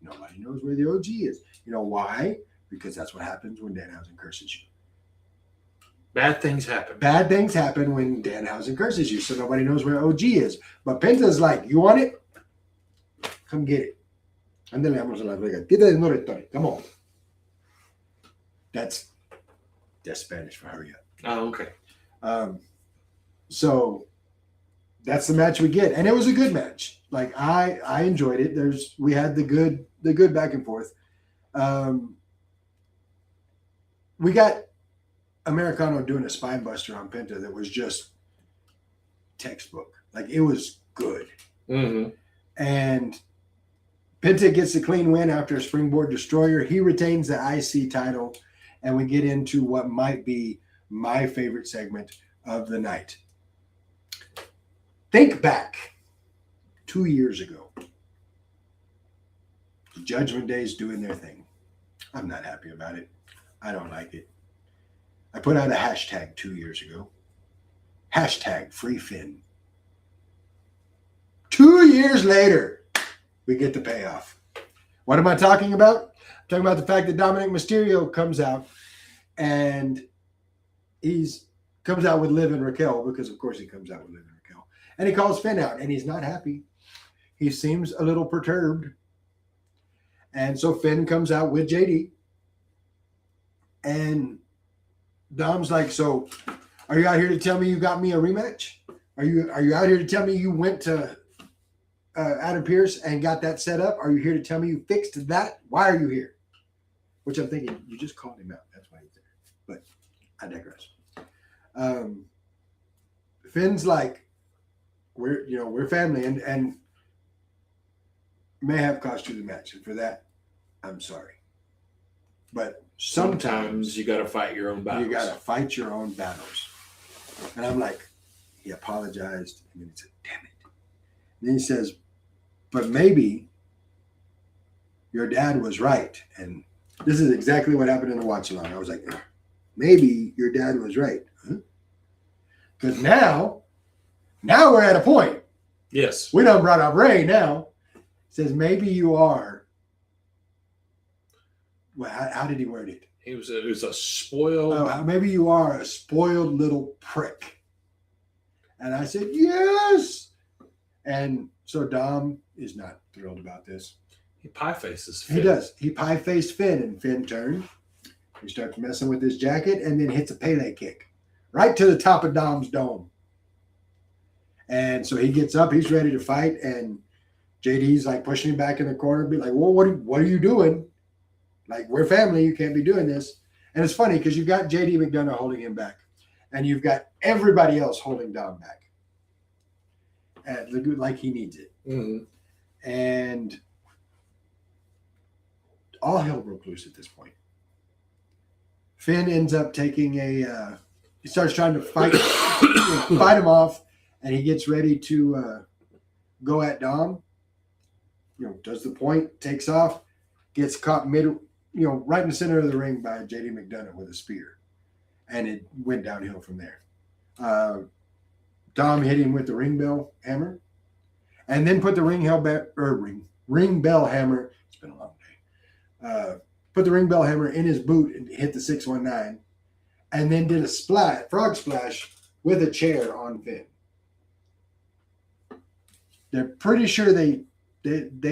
Nobody knows where the OG is. You know why? Because that's what happens when Danhausen curses you. Bad things happen. Bad things happen when Danhausen curses you, so nobody knows where OG is. But Penta's like, you want it? Come get it. Andale, vamos a la Vega. Come on. That's Spanish for hurry up. Oh, okay. So that's the match we get, and it was a good match. Like I enjoyed it. We had the good back and forth. We got Americano doing a spine buster on Penta that was just textbook. Like, it was good. And Penta gets the clean win after a springboard destroyer. He retains the IC title, and we get into what might be my favorite segment of the night. Think back 2 years ago. Judgment Day's doing their thing. I'm not happy about it. I don't like it. I put out a hashtag 2 years ago. Hashtag Free Finn. 2 years later, we get the payoff. What am I talking about? I'm talking about the fact that Dominic Mysterio comes out and comes out with Liv and Raquel, because of course he comes out with Liv and Raquel. And he calls Finn out, and he's not happy. He seems a little perturbed. And so Finn comes out with JD. And Dom's like, so are you out here to tell me you got me a rematch? Are you out here to tell me you went to Adam Pearce and got that set up? Are you here to tell me you fixed that? Why are you here? Which I'm thinking, you just called him out. That's why he's there. But I digress. Finn's like, we're family, and may have cost you the match, and for that, I'm sorry. But sometimes you got to fight your own battles. You got to fight your own battles. And I'm like, he apologized, and then he said, damn it. And then he says, but maybe your dad was right. And this is exactly what happened in the watch along. I was like, maybe your dad was right. Because now we're at a point. Yes. We done brought up Ray now. Says maybe you are. Well, how did he word it? It was a spoiled. Oh, maybe you are a spoiled little prick. And I said, yes. And so Dom is not thrilled about this. He pie faces Finn. He does. He pie faced Finn, and Finn turned. He starts messing with his jacket and then hits a Pele kick right to the top of Dom's dome. And so he gets up. He's ready to fight. And JD's like pushing him back in the corner, be like, well, what are you doing? Like, we're family. You can't be doing this. And it's funny because you've got JD McDonough holding him back. And you've got everybody else holding Dom back. Like he needs it. Mm-hmm. And all hell broke loose at this point. Finn ends up taking he starts trying to fight him off, and he gets ready to go at Dom. Does the point, takes off, gets caught right in the center of the ring by JD McDonough with a spear. And it went downhill from there. Dom hit him with the ring bell hammer, and then put the ring bell hammer. It's been a long day. Put the ring bell hammer in his boot and hit the 619, and then did a frog splash with a chair on Finn. They're pretty sure they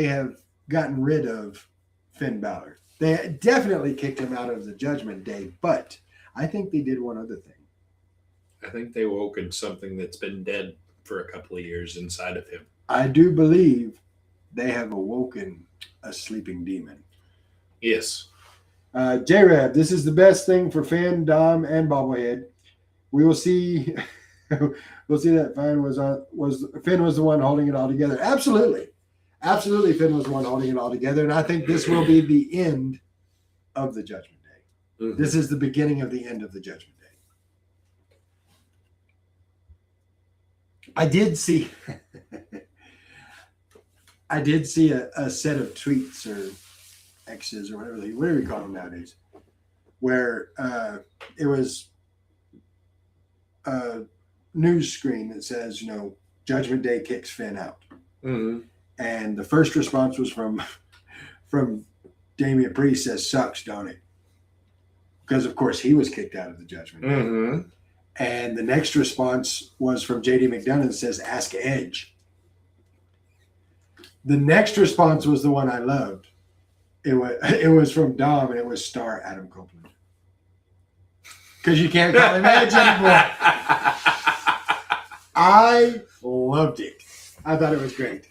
have gotten rid of Finn Balor. They definitely kicked him out of the Judgment Day, but I think they did one other thing. I think they woken something that's been dead for a couple of years inside of him. I do believe they have awoken a sleeping demon. Yes. J-Rab, this is the best thing for Finn, Dom, and Bobblehead. We will see. We'll see that Finn was the one holding it all together. Absolutely. Finn was the one holding it all together. And I think this will be the end of the Judgment Day. Mm-hmm. This is the beginning of the end of the Judgment Day. I did see a set of tweets or X's or whatever you call them nowadays, where it was a news screen that says, Judgment Day kicks Finn out. Mm-hmm. And the first response was from Damian Priest, says, sucks, don't it? Because, of course, he was kicked out of the Judgment Day. Mm-hmm. And the next response was from JD McDonough that says, ask Edge. The next response was the one I loved. It was from Dom, and it was star Adam Copeland. Because you can't call him Edge anymore. I loved it. I thought it was great.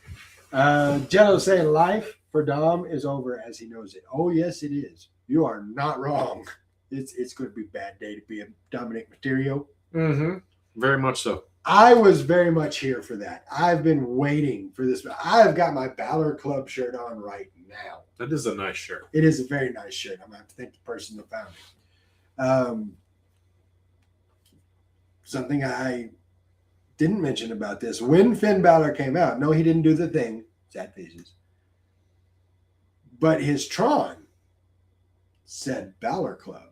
Jello saying life for Dom is over as he knows it. Oh, yes, it is. You are not wrong. It's going to be a bad day to be a Dominic Mysterio. Mm-hmm. Very much so. I was very much here for that. I've been waiting for this. I've got my Balor Club shirt on right now. That is a nice shirt. It is a very nice shirt. I'm going to have to thank the person that found it. Something I didn't mention about this. When Finn Balor came out, no, he didn't do the thing. Sad faces. But his Tron said Balor Club.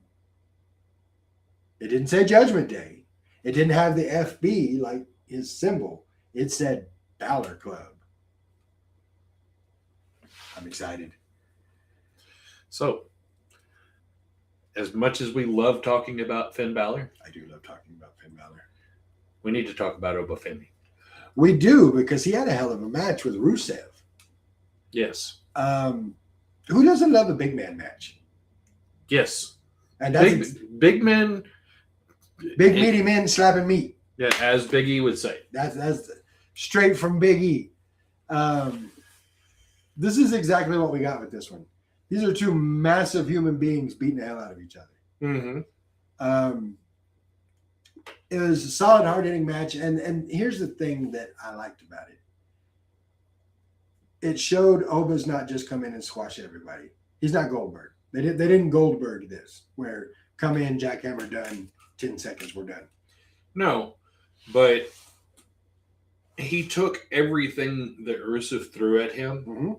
It didn't say Judgment Day. It didn't have the FB like his symbol. It said Balor Club. I'm excited. So, as much as we love talking about Finn Balor, I do love talking about Finn Balor. we need to talk about Obafemi. We do, because he had a hell of a match with Rusev. Yes. Who doesn't love a big man match? Yes. And that's big men. big meaty men slapping meat. Yeah, as Big E would say. That's straight from Big E. This is exactly what we got with this one. These are two massive human beings beating the hell out of each other. Mm-hmm. It was a solid, hard-hitting match, and here's the thing that I liked about it. It showed Oba's not just come in and squash everybody. He's not Goldberg. They didn't Goldberg this, where come in, jackhammer done, 10 seconds, we're done. No, but he took everything that Rusev threw at him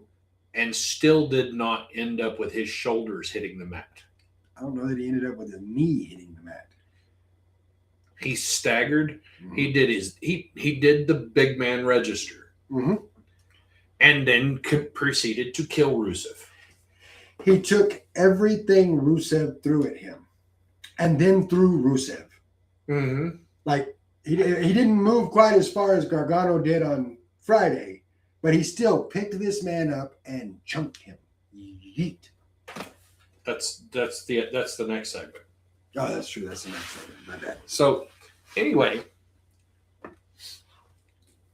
and still did not end up with his shoulders hitting the mat. I don't know that he ended up with his knee hitting the mat. He staggered. He did he did the big man register, and then proceeded to kill Rusev. He took everything Rusev threw at him, and then threw Rusev. Like he didn't move quite as far as Gargano did on Friday, but he still picked this man up and chunked him. Yeet. That's the next segment. Oh, that's true. That's the next segment. My bad. So, anyway,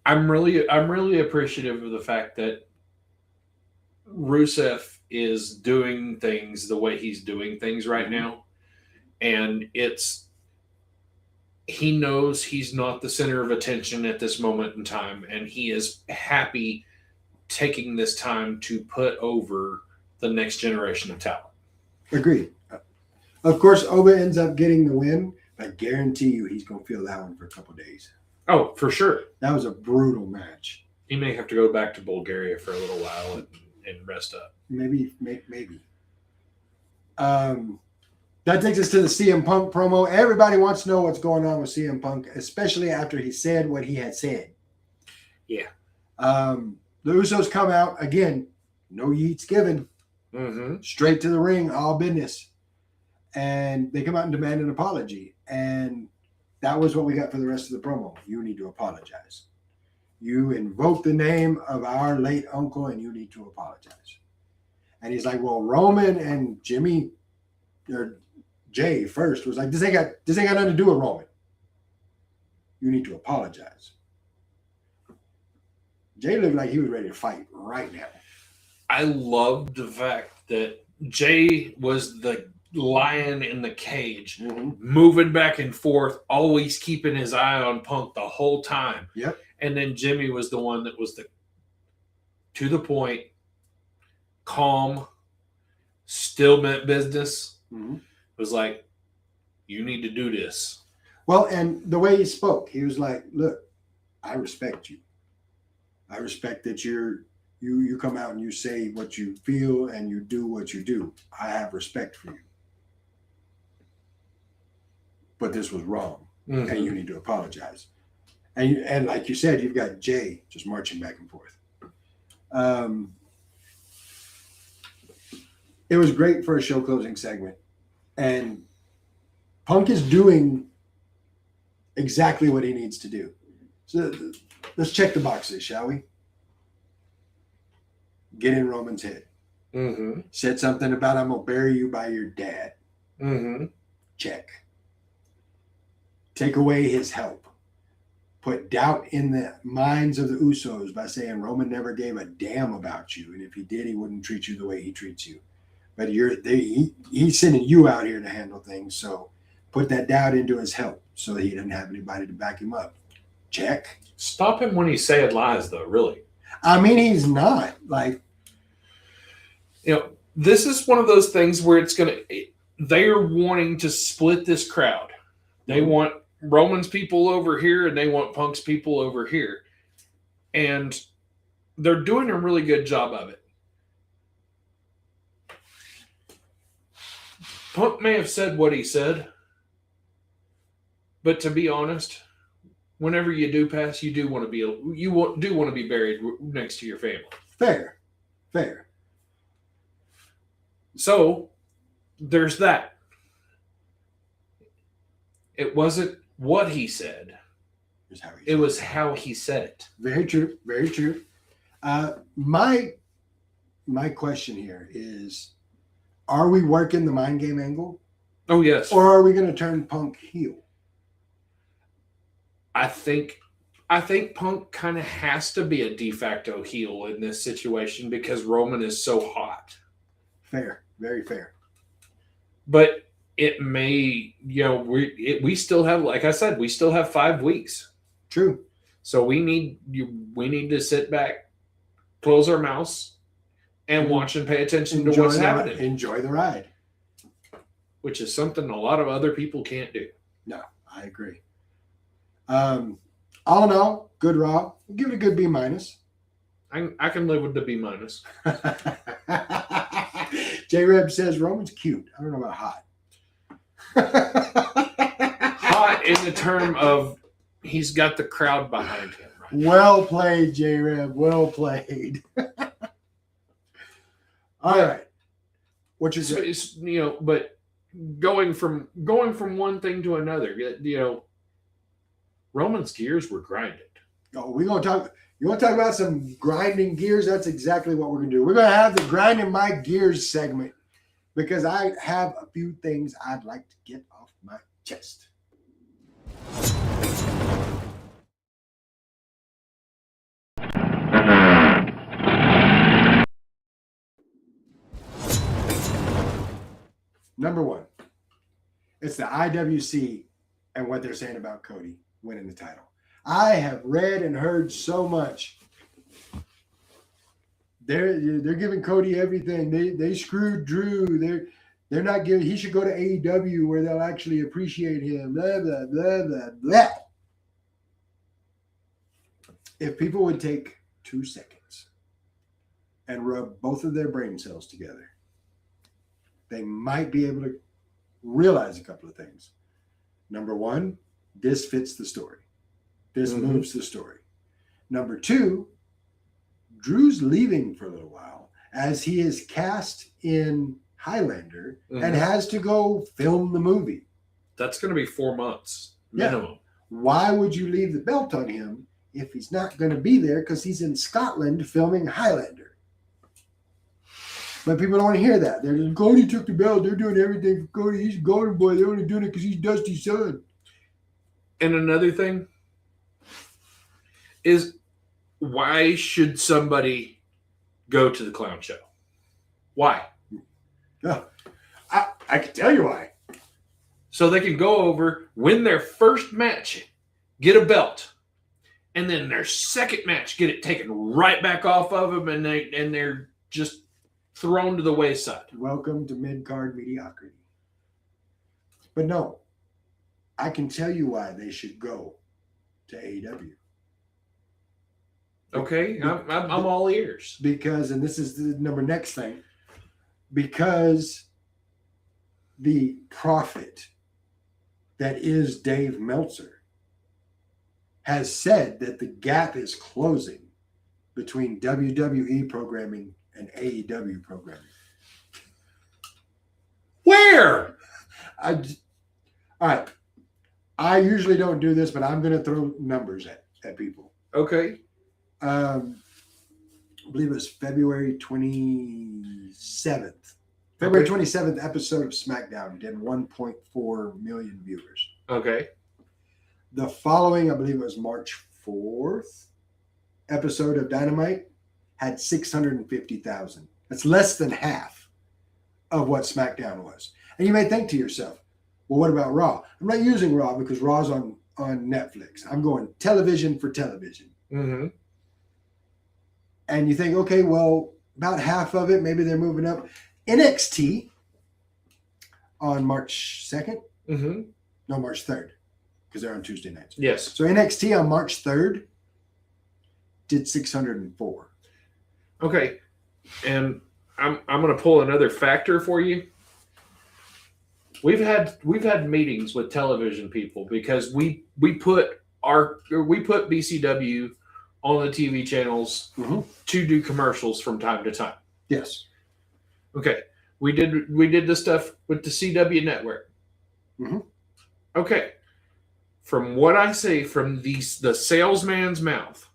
I'm really appreciative of the fact that Rusev is doing things the way he's doing things right now, and he knows he's not the center of attention at this moment in time, and he is happy taking this time to put over the next generation of talent. Agreed. Of course, Oba ends up getting the win, but I guarantee you he's going to feel that one for a couple days. Oh, for sure. That was a brutal match. He may have to go back to Bulgaria for a little while and rest up. Maybe. That takes us to the CM Punk promo. Everybody wants to know what's going on with CM Punk, especially after he said what he had said. Yeah. The Usos come out again. No yeets given. Straight to the ring, all business. And they come out and demand an apology. And that was what we got for the rest of the promo. You need to apologize. You invoke the name of our late uncle and you need to apologize. And he's like, well, Roman and Jimmy, or Jay first, was like, this ain't got nothing to do with Roman. You need to apologize. Jay looked like he was ready to fight right now. I loved the fact that Jay was the lion in the cage, moving back and forth, always keeping his eye on Punk the whole time. Yep. And then Jimmy was the one that was to the point, calm, still meant business. Was like, you need to do this. Well, and the way he spoke, he was like, look, I respect you. I respect that you come out and you say what you feel and you do what you do. I have respect for you. But this was wrong. And you need to apologize. And like you said, you've got Jay just marching back and forth. It was great for a show closing segment. And Punk is doing exactly what he needs to do. So let's check the boxes, shall we? Get in Roman's head. Said something about, I'm going to bury you by your dad. Check. Take away his help. Put doubt in the minds of the Usos by saying Roman never gave a damn about you. And if he did, he wouldn't treat you the way he treats you. But he's sending you out here to handle things. So put that doubt into his help so that he doesn't have anybody to back him up. Check. Stop him when he's saying lies, though, really. I mean, he's not. Like, this is one of those things where they are wanting to split this crowd. They want Roman's people over here and they want Punk's people over here. And they're doing a really good job of it. Punk may have said what he said, but to be honest, whenever you do pass, you do want to be buried next to your family. Fair. So there's that. It wasn't what he said. It was how he said it. Very true. Very true. My question here is, are we working the mind game angle? Oh, yes. Or are we going to turn Punk heel? I think Punk kind of has to be a de facto heel in this situation because Roman is so hot. Fair. Very fair. But it may, we still have, like I said, we still have 5 weeks. True. So we need to sit back, close our mouths, and watch and pay attention to what's happening. Enjoy the ride. Which is something a lot of other people can't do. No, I agree. All in all, good Raw. Give it a good B-. I can live with the B-. J-Reb says Roman's cute. I don't know about hot. Hot in the term of he's got the crowd behind him. Right? Well played, J-Reb. Well played. All right. What you say? But going from one thing to another, Roman's gears were grinded. Oh, we're gonna talk. You want to talk about some grinding gears? That's exactly what we're gonna do. We're gonna have the grinding my gears segment because I have a few things I'd like to get off my chest. Number one, it's the IWC and what they're saying about Cody winning the title. I have read and heard so much. They're giving Cody everything. They screwed Drew. They're not giving. He should go to AEW where they'll actually appreciate him. Blah blah blah blah blah. If people would take 2 seconds and rub both of their brain cells together, they might be able to realize a couple of things. Number one, this fits the story. This moves the story. Number two, Drew's leaving for a little while as he is cast in Highlander and has to go film the movie. That's going to be 4 months minimum. Yeah. Why would you leave the belt on him if he's not going to be there because he's in Scotland filming Highlander? But people don't want to hear that. They're just, Cody took the belt. They're doing everything for Cody. He's a golden boy. They're only doing it because he's Dusty's son. And another thing is, why should somebody go to the clown show? Why? Oh, I can tell you why. So they can go over, win their first match, get a belt, and then their second match, get it taken right back off of them, and they're just thrown to the wayside. Welcome to mid-card mediocrity. But no, I can tell you why they should go to AEW. Okay, I'm all ears. Because, and this is the next thing, because the prophet that is Dave Meltzer has said that the gap is closing between WWE programming and AEW programming. Where? All right. I usually don't do this, but I'm going to throw numbers at people. Okay. I believe it was February 27th. February 27th episode of SmackDown did 1.4 million viewers. Okay. The following, I believe it was March 4th episode of Dynamite had 650,000. That's less than half of what SmackDown was. And you may think to yourself, well, what about Raw? I'm not using Raw because Raw's on Netflix. I'm going television for television. Mm-hmm. And you think, okay, well, about half of it, maybe they're moving up. NXT on March 2nd? Mm-hmm. No, March 3rd, because they're on Tuesday nights. Yes. So NXT on March 3rd did 604. Okay. And I'm going to pull another factor for you. We've had meetings with television people because we put BCW on the TV channels to do commercials from time to time. Yes. Okay. We did the stuff with the CW network. Mhm. Okay. From what I say from the salesman's mouth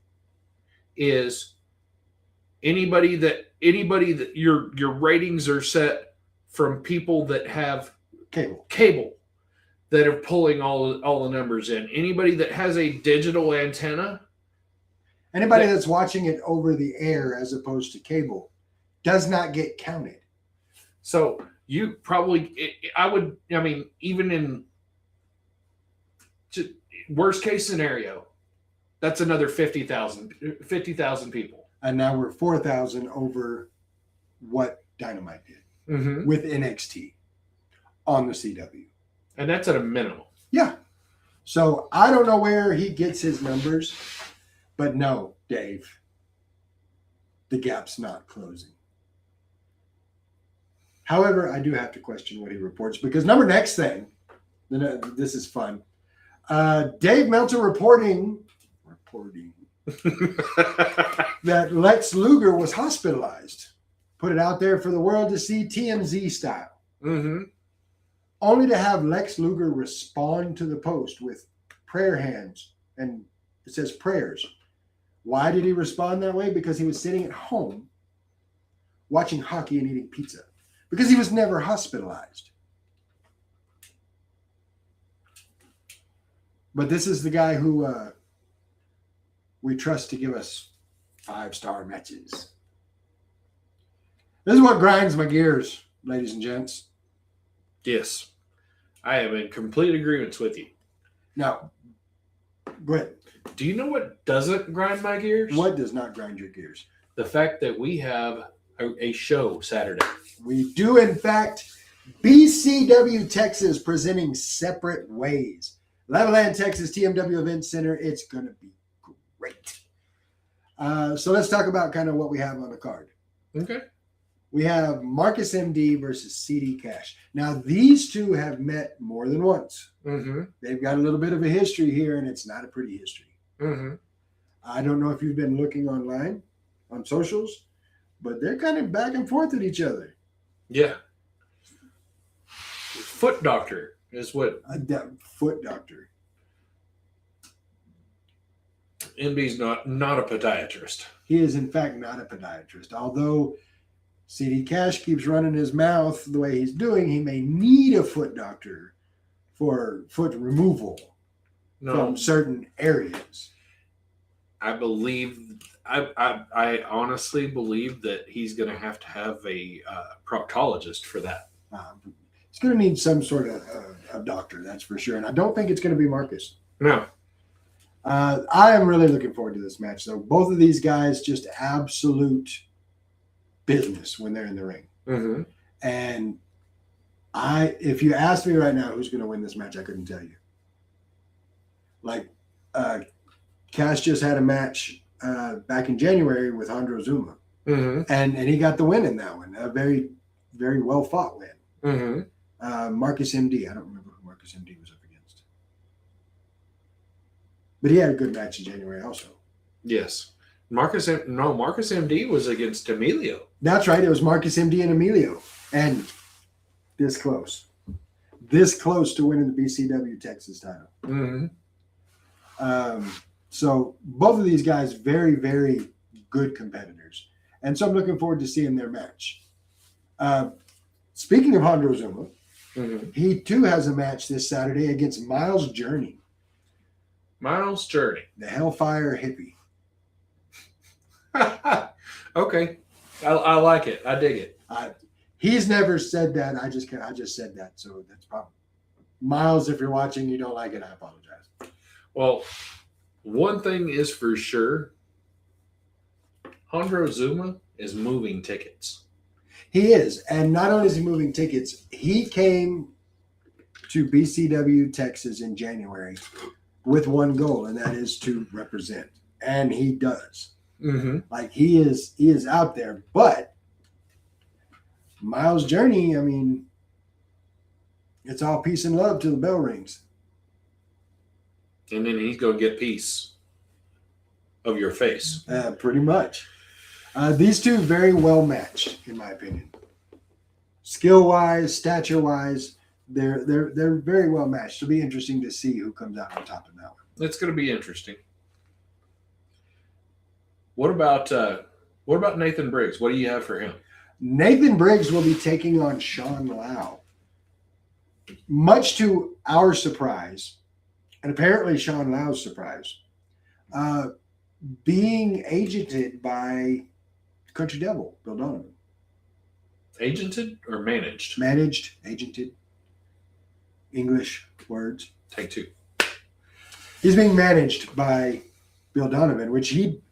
is anybody that your ratings are set from people that have cable that are pulling all the numbers in. Anybody that has a digital antenna, anybody that's watching it over the air as opposed to cable does not get counted. So you probably, even in worst case scenario, that's another 50,000 people. And now we're 4,000 over what Dynamite did with NXT on the CW. And that's at a minimum. Yeah. So I don't know where he gets his numbers, but no, Dave, the gap's not closing. However, I do have to question what he reports because next thing, this is fun. Dave Meltzer reporting that Lex Luger was hospitalized. Put it out there for the world to see, TMZ style. Mm-hmm. Only to have Lex Luger respond to the post with prayer hands, and it says prayers. Why did he respond that way? Because he was sitting at home watching hockey and eating pizza. Because he was never hospitalized. But this is the guy who we trust to give us 5-star matches. This is what grinds my gears, ladies and gents. Yes. I am in complete agreement with you. Now, go ahead. Do you know what doesn't grind my gears? What does not grind your gears? The fact that we have a show Saturday. We do, in fact, BCW Texas presenting Separate Ways. Levelland, Texas, TMW Event Center. It's going to be great. So let's talk about kind of what we have on the card. Okay. We have Marcus MD versus CD Cash. Now, these two have met more than once. Mm-hmm. They've got a little bit of a history here, and it's not a pretty history. Mm-hmm. I don't know if you've been looking online on socials, but they're kind of back and forth at each other. Yeah. Foot doctor is what. Foot doctor. MD's not a podiatrist. He is, in fact, not a podiatrist. Although CD Cash keeps running his mouth the way he's doing, he may need a foot doctor for foot removal from certain areas. I honestly believe that he's going to have a proctologist for that. He's going to need some sort of doctor, that's for sure. And I don't think it's going to be Marcus. No. I am really looking forward to this match, though. Both of these guys just absolute business when they're in the ring. Mm-hmm. And if you asked me right now who's going to win this match, I couldn't tell you. Like, Cash just had a match back in January with Andro Zuma. Mm-hmm. And he got the win in that one. A very, very well fought win. Mm-hmm. Marcus MD. I don't remember who Marcus MD was up against. But he had a good match in January also. Yes. Marcus MD was against Emilio. That's right. It was Marcus MD and Emilio. And this close. This close to winning the BCW Texas title. Mm-hmm. So both of these guys, very, very good competitors. And so I'm looking forward to seeing their match. Speaking of Andro Zuma, mm-hmm. he too has a match this Saturday against Miles Journey. Miles Journey. The Hellfire Hippie. Okay. I like it. I dig it. He's never said that. I just said that. So that's probably Miles. If you're watching, you don't like it, I apologize. Well, one thing is for sure, Andro Zuma is moving tickets. He is. And not only is he moving tickets, he came to BCW Texas in January with one goal, and that is to represent. And he does. Mm-hmm. Like he is out there. But Miles Journey, I mean, it's all peace and love till the bell rings. And then he's going to get peace of your face. Pretty much. These two very well matched, in my opinion. skill wise, stature wise, they're very well matched. It'll be interesting to see who comes out on top of that one. It's going to be interesting. What about Nathan Briggs? What do you have for him? Nathan Briggs will be taking on Sean Lau. Much to our surprise, and apparently Sean Lau's surprise, being agented by Country Devil, Bill Donovan. Agented or managed? Managed, agented. English words. Take two. He's being managed by Bill Donovan, which he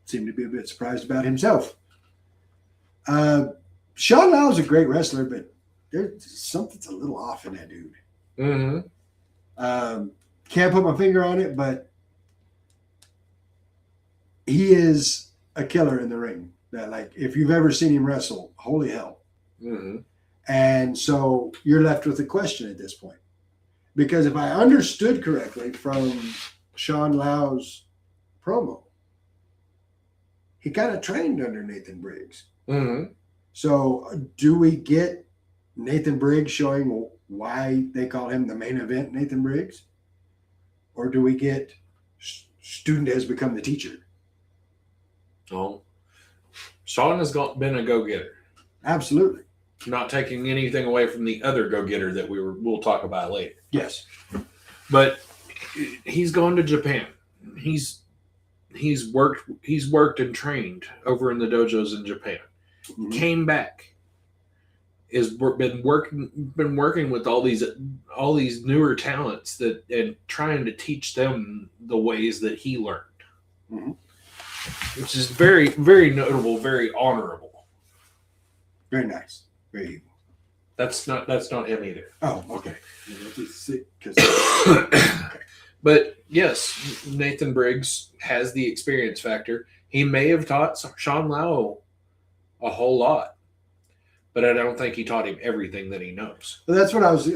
seemed to be a bit surprised about himself. Sean Lau is a great wrestler, but there's something's a little off in that dude. Mm-hmm. Can't put my finger on it, but he is a killer in the ring. That, like, if you've ever seen him wrestle, holy hell. Mm-hmm. And so you're left with a question at this point. Because if I understood correctly from Sean Lau's promo, he kind of trained under Nathan Briggs. Mm-hmm. So do we get Nathan Briggs showing why they call him the main event Nathan Briggs? Or do we get student has become the teacher? Oh, Sean has been a go-getter. Absolutely. Not taking anything away from the other go-getter that we'll talk about later. Yes. But he's gone to Japan. He's worked and trained over in the dojos in Japan. Mm-hmm. Came back. Been working with all these newer talents and trying to teach them the ways that he learned. Mm-hmm. Which is very, very notable, very honorable. Very nice. Very evil. That's not him either. Oh, okay. But yes, Nathan Briggs has the experience factor. He may have taught Sean Lau a whole lot, but I don't think he taught him everything that he knows. Well, that's what I was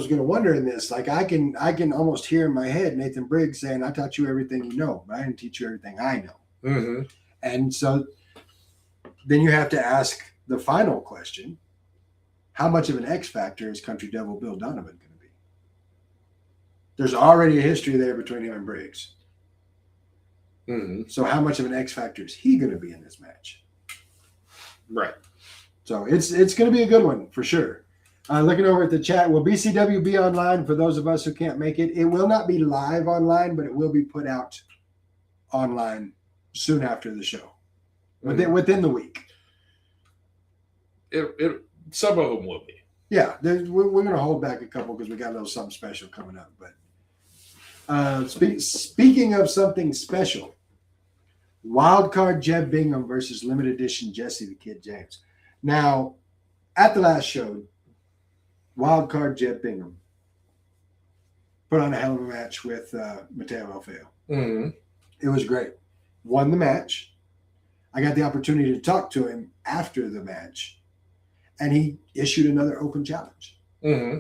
going to wonder in this. Like, I can almost hear in my head Nathan Briggs saying, "I taught you everything you know, but I didn't teach you everything I know." Mm-hmm. And so then you have to ask the final question: how much of an X factor is Country Devil Bill Donovan going to be? There's already a history there between him and Briggs. Mm-hmm. So how much of an X factor is he going to be in this match? Right. So it's going to be a good one for sure. Looking over at the chat, will BCW be online for those of us who can't make it? It will not be live online, but it will be put out online soon after the show, within the week. Some of them will be. Yeah, we're going to hold back a couple because we got a little something special coming up. But speaking of something special, wild card Jeb Bingham versus limited edition Jesse the Kid James. Now, at the last show, wild card Jeb Bingham put on a hell of a match with Mateo Alfeo. Mm-hmm. It was great. Won the match. I got the opportunity to talk to him after the match, and he issued another open challenge. Mm-hmm.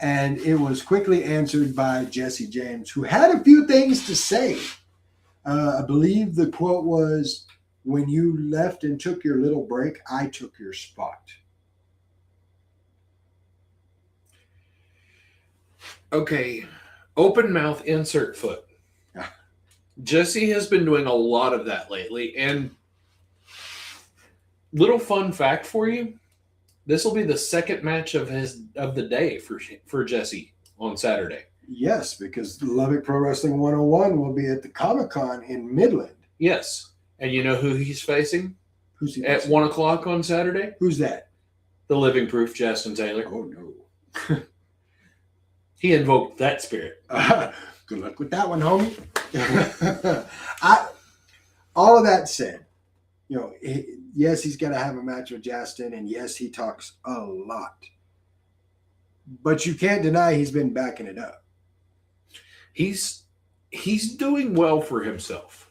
And it was quickly answered by Jesse James, who had a few things to say. I believe the quote was, "When you left and took your little break, I took your spot." Okay. Open mouth, insert foot. Jesse has been doing a lot of that lately. And little fun fact for you, this will be the second match of the day for Jesse on Saturday. Yes, because Lubbock Pro Wrestling 101 will be at the Comic-Con in Midland. Yes. And you know who he's facing? Who's he at facing? 1 o'clock on Saturday? Who's that? The living proof Justin Taylor. Oh, no. He invoked that spirit. Good luck with that one, homie. All of that said, yes, he's got to have a match with Justin, and yes, he talks a lot. But you can't deny he's been backing it up. He's doing well for himself.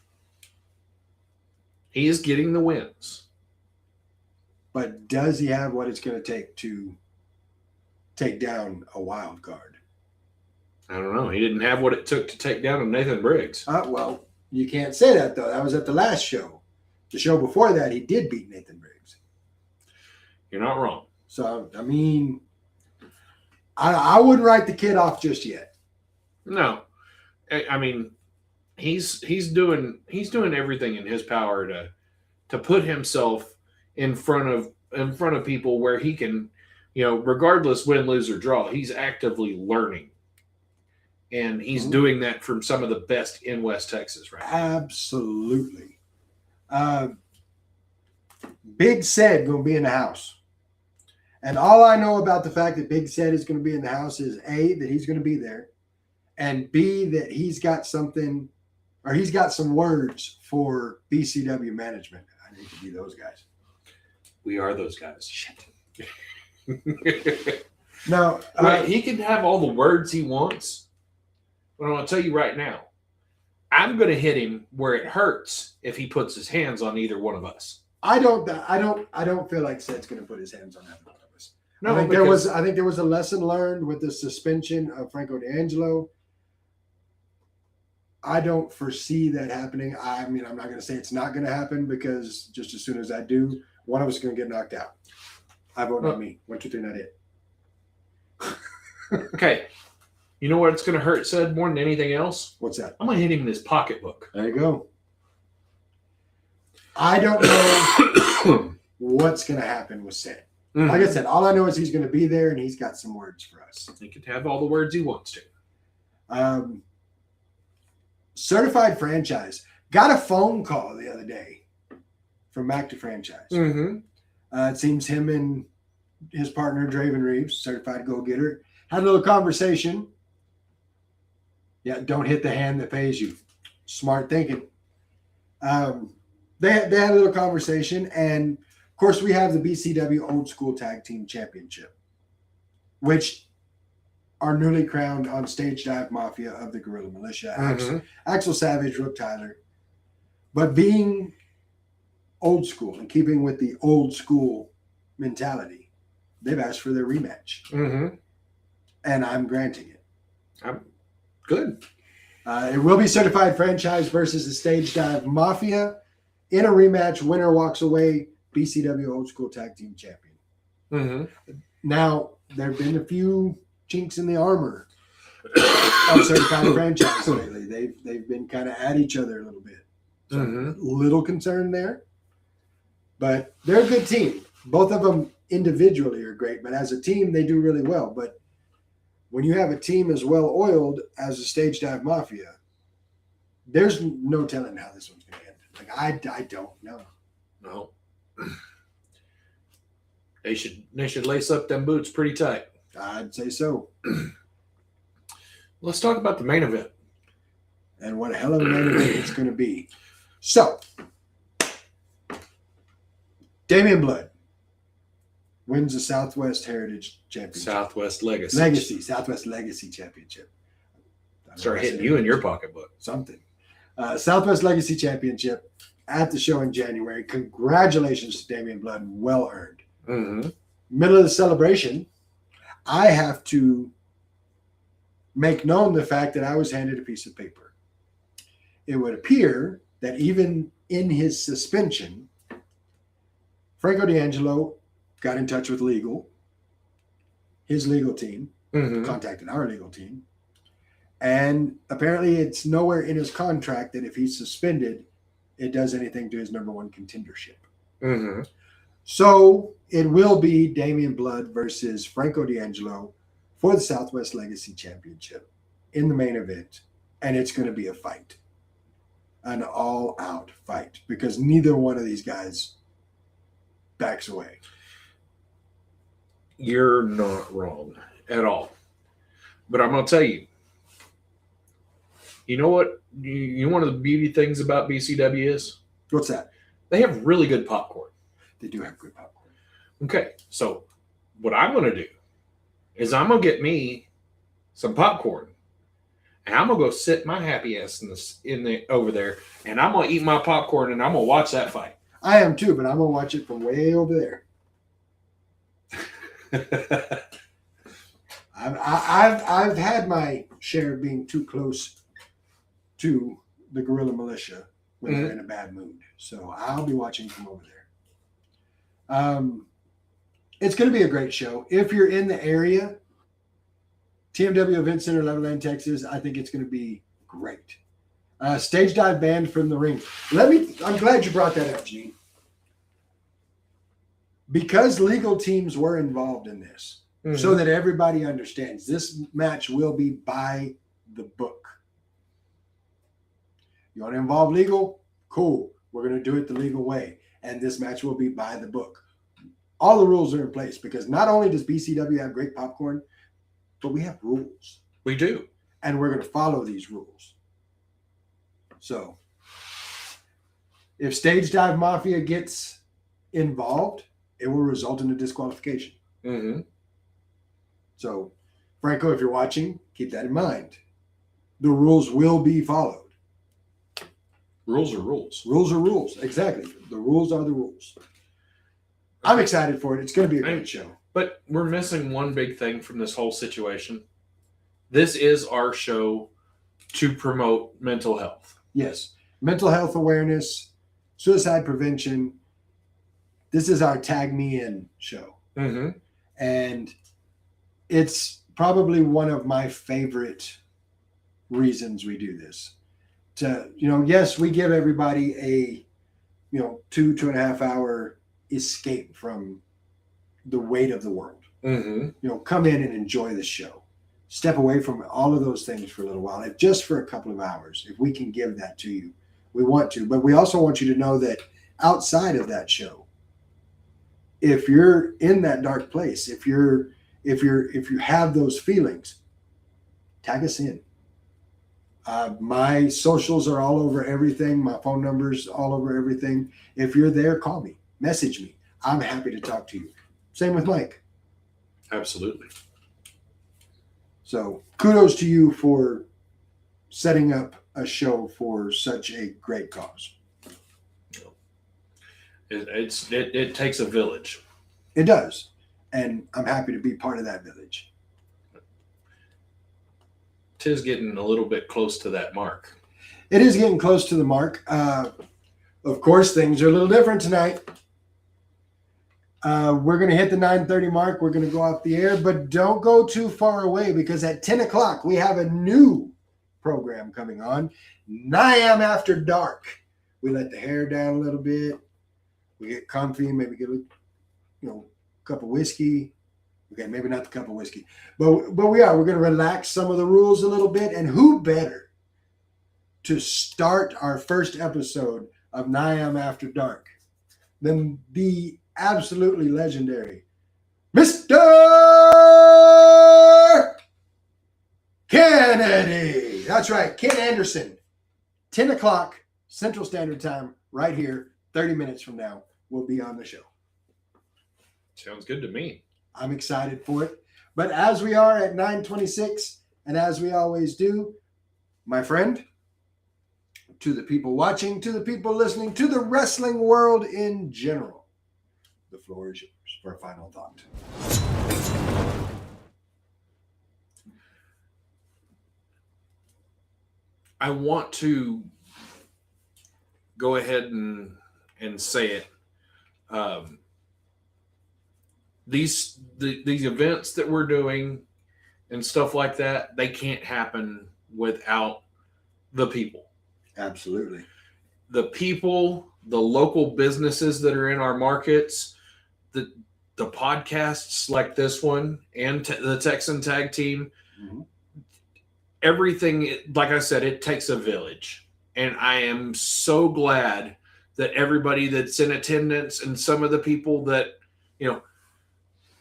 He is getting the wins. But does he have what it's going to take to take down a wild card? I don't know. He didn't have what it took to take down Nathan Briggs. Well, you can't say that, though. That was at the last show. The show before that, he did beat Nathan Briggs. You're not wrong. So I mean, I wouldn't write the kid off just yet. No, I mean, he's doing everything in his power to put himself in front of people where he can, regardless win, lose or draw, he's actively learning, and he's doing that from some of the best in West Texas right now. Absolutely. Big Said gonna be in the house, and all I know about the fact that Big Said is gonna be in the house is A, that he's gonna be there, and B, that he's got something, or he's got some words for BCW management. I need to be those guys. We are those guys. Shit. No, he can have all the words he wants, but I'm going to tell you right now, I'm going to hit him where it hurts if he puts his hands on either one of us. I don't feel like Sed's going to put his hands on either one of us. No, I think there was a lesson learned with the suspension of Franco D'Angelo. I don't foresee that happening. I mean, I'm not going to say it's not going to happen, because just as soon as I do, one of us is going to get knocked out. I vote on me. 1, 2, 3, not it. Okay. You know what it's going to hurt, Sed, more than anything else? What's that? I'm going to hit him in his pocketbook. There you go. I don't know what's going to happen with Sed. Mm-hmm. Like I said, all I know is he's going to be there, and he's got some words for us. He can have all the words he wants to. Certified franchise. Got a phone call the other day from Mac to Franchise. Mm-hmm. It seems him and his partner, Draven Reeves, certified go-getter, had a little conversation. Yeah, don't hit the hand that pays you. Smart thinking. They had a little conversation, and of course we have the BCW Old School Tag Team Championship, which are newly crowned on Stage Dive Mafia of the Guerrilla Militia. Mm-hmm. Axel Savage, Rook Tyler. But being old school and keeping with the old school mentality, they've asked for their rematch. Mm-hmm. And I'm granting it. I'm good. It will be certified franchise versus the Stage Dive Mafia. In a rematch, winner walks away BCW Old School Tag Team Champion. Mm-hmm. Now, there have been a few chinks in the armor of certified franchise lately. They've been kind of at each other a little bit. So little concern there. But they're a good team. Both of them individually are great, but as a team, they do really well. But when you have a team as well oiled as the Stage Dive Mafia, there's no telling how this one's going to end. Like I don't know. No. They should lace up them boots pretty tight. I'd say so. Let's talk about the main event. And what a hell of a main event it's going to be. So, Damian Blood wins the Southwest Heritage Championship. Southwest Legacy. Southwest Legacy Championship. Start hitting you in your pocketbook. Something. Southwest Legacy Championship at the show in January. Congratulations to Damian Blood. Well earned. Mm-hmm. Middle of the celebration, I have to make known the fact that I was handed a piece of paper. It would appear that even in his suspension, Franco D'Angelo got in touch with his legal team, contacted our legal team, and apparently it's nowhere in his contract that if he's suspended, it does anything to his number one contendership. Mm-hmm. So it will be Damian Blood versus Franco D'Angelo for the Southwest Legacy Championship in the main event, and it's going to be a fight, an all-out fight, because neither one of these guys backs away. You're not wrong at all. But I'm going to tell you, you know what? One of the beauty things about BCW is? What's that? They have really good popcorn. They do have good popcorn. Okay, so what I'm going to do is I'm going to get me some popcorn, and I'm going to go sit my happy ass over there, and I'm going to eat my popcorn, and I'm going to watch that fight. I am too, but I'm going to watch it from way over there. I've had my share of being too close to the Guerrilla Militia when they're in a bad mood. So I'll be watching from over there. It's going to be a great show. If you're in the area, TMW Event Center, Levelland, Texas, I think it's going to be great. Stage dive banned from the ring. I'm glad you brought that up, Gene. Because legal teams were involved in this, so that everybody understands, this match will be by the book. You want to involve legal? Cool. We're going to do it the legal way. And this match will be by the book. All the rules are in place because not only does BCW have great popcorn, but we have rules. We do. And we're going to follow these rules. So if Stage Dive Mafia gets involved, it will result in a disqualification. Mm-hmm. So, Franco, if you're watching, keep that in mind. The rules will be followed. Rules are rules. Rules are rules. Exactly. The rules are the rules. I'm excited for it. It's going to be a great show. But we're missing one big thing from this whole situation. This is our show to promote mental health. Yes. Mental health awareness, suicide prevention. This is our Tag Me In show. Mm-hmm. And it's probably one of my favorite reasons we do this. Yes, we give everybody a, 2.5 hour escape from the weight of the world. Mm-hmm. Come in and enjoy the show. Step away from all of those things for a little while, if just for a couple of hours. If we can give that to you, we want to. But we also want you to know that outside of that show, if you're in that dark place, if you have those feelings, tag us in. My socials are all over everything. My phone number's all over everything. If you're there, call me, message me. I'm happy to talk to you. Same with Mike. Absolutely. So kudos to you for setting up a show for such a great cause. It takes a village. It does. And I'm happy to be part of that village. Tis getting a little bit close to that mark. It is getting close to the mark. Of course, things are a little different tonight. We're going to hit the 9:30 mark. We're going to go off the air, but don't go too far away because at 10 o'clock, we have a new program coming on, NYAM After Dark. We let the hair down a little bit. We get comfy, maybe get a cup of whiskey. Okay, maybe not the cup of whiskey, but we're going to relax some of the rules a little bit. And who better to start our first episode of NYAM After Dark than the absolutely legendary Mr. Kennedy. That's right, Ken Anderson. 10 o'clock Central Standard Time, right here, 30 minutes from now, we'll be on the show. Sounds good to me. I'm excited for it. But as we are at 9:26, and as we always do, my friend, to the people watching, to the people listening, to the wrestling world in general, the floor is yours for a final thought. I want to go ahead and say it. These events that we're doing and stuff like that, they can't happen without the people. Absolutely. The people, the local businesses that are in our markets, the podcasts like this one, and the Texan Tag Team. Mm-hmm. Everything, like I said, it takes a village. And I am so glad that everybody that's in attendance and some of the people that,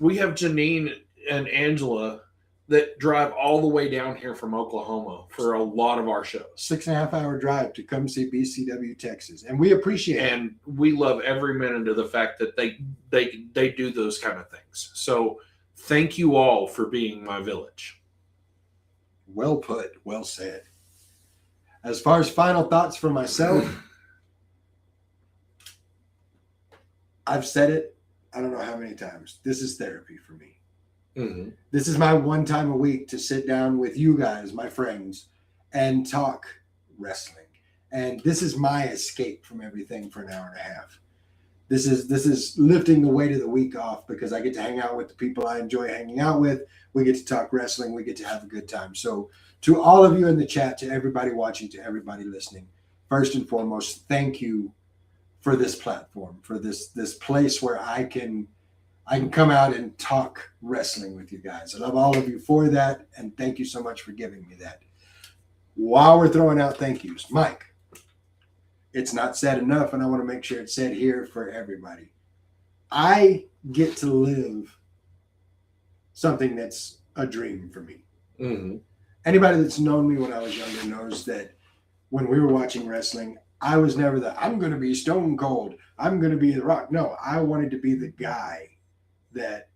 we have Janine and Angela that drive all the way down here from Oklahoma for a lot of our shows. 6.5 hour drive to come see BCW Texas. And we appreciate it. And we love every minute of the fact that they do those kind of things. So thank you all for being my village. Well put. Well said. As far as final thoughts for myself, I've said it, I don't know how many times. This is therapy for me. Mm-hmm. This is my one time a week to sit down with you guys, my friends, and talk wrestling. And this is my escape from everything for an hour and a half. This is lifting the weight of the week off because I get to hang out with the people I enjoy hanging out with. We get to talk wrestling. We get to have a good time. So to all of you in the chat, to everybody watching, to everybody listening, first and foremost, thank you for this platform, for this place where I can come out and talk wrestling with you guys. I love all of you for that, and thank you so much for giving me that. While we're throwing out thank yous, Mike, it's not said enough, and I want to make sure it's said here for everybody. I get to live something that's a dream for me. Mm-hmm. Anybody that's known me when I was younger knows that when we were watching wrestling, I was never I'm going to be Stone Cold. I'm going to be The Rock. No, I wanted to be the guy that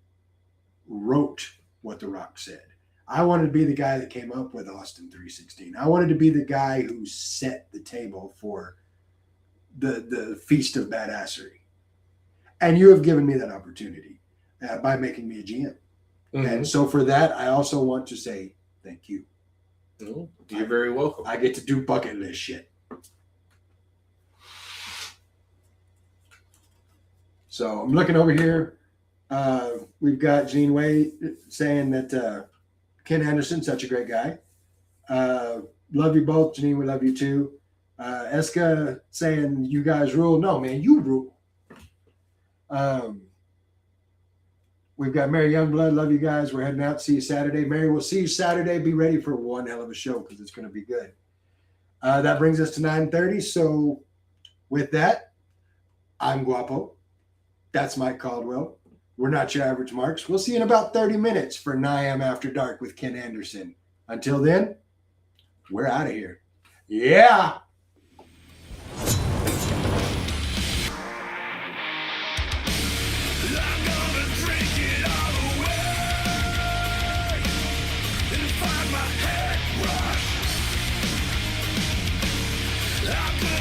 wrote what The Rock said. I wanted to be the guy that came up with Austin 316. I wanted to be the guy who set the table for the feast of badassery. And you have given me that opportunity by making me a GM. Mm-hmm. And so for that, I also want to say thank you. Oh, you're very welcome. I get to do bucket list shit. So I'm looking over here. We've got Gene Way saying that Ken Anderson, such a great guy. Love you both. Janine, we love you too. Eska saying you guys rule. No, man, you rule. We've got Mary Youngblood. Love you guys. We're heading out. See you Saturday. Mary, we'll see you Saturday. Be ready for one hell of a show because it's going to be good. That brings us to 9:30. So with that, I'm Guapo. That's Mike Caldwell. We're not your average marks. We'll see you in about 30 minutes for NYAM After Dark with Ken Anderson. Until then, we're out of here. Yeah. I could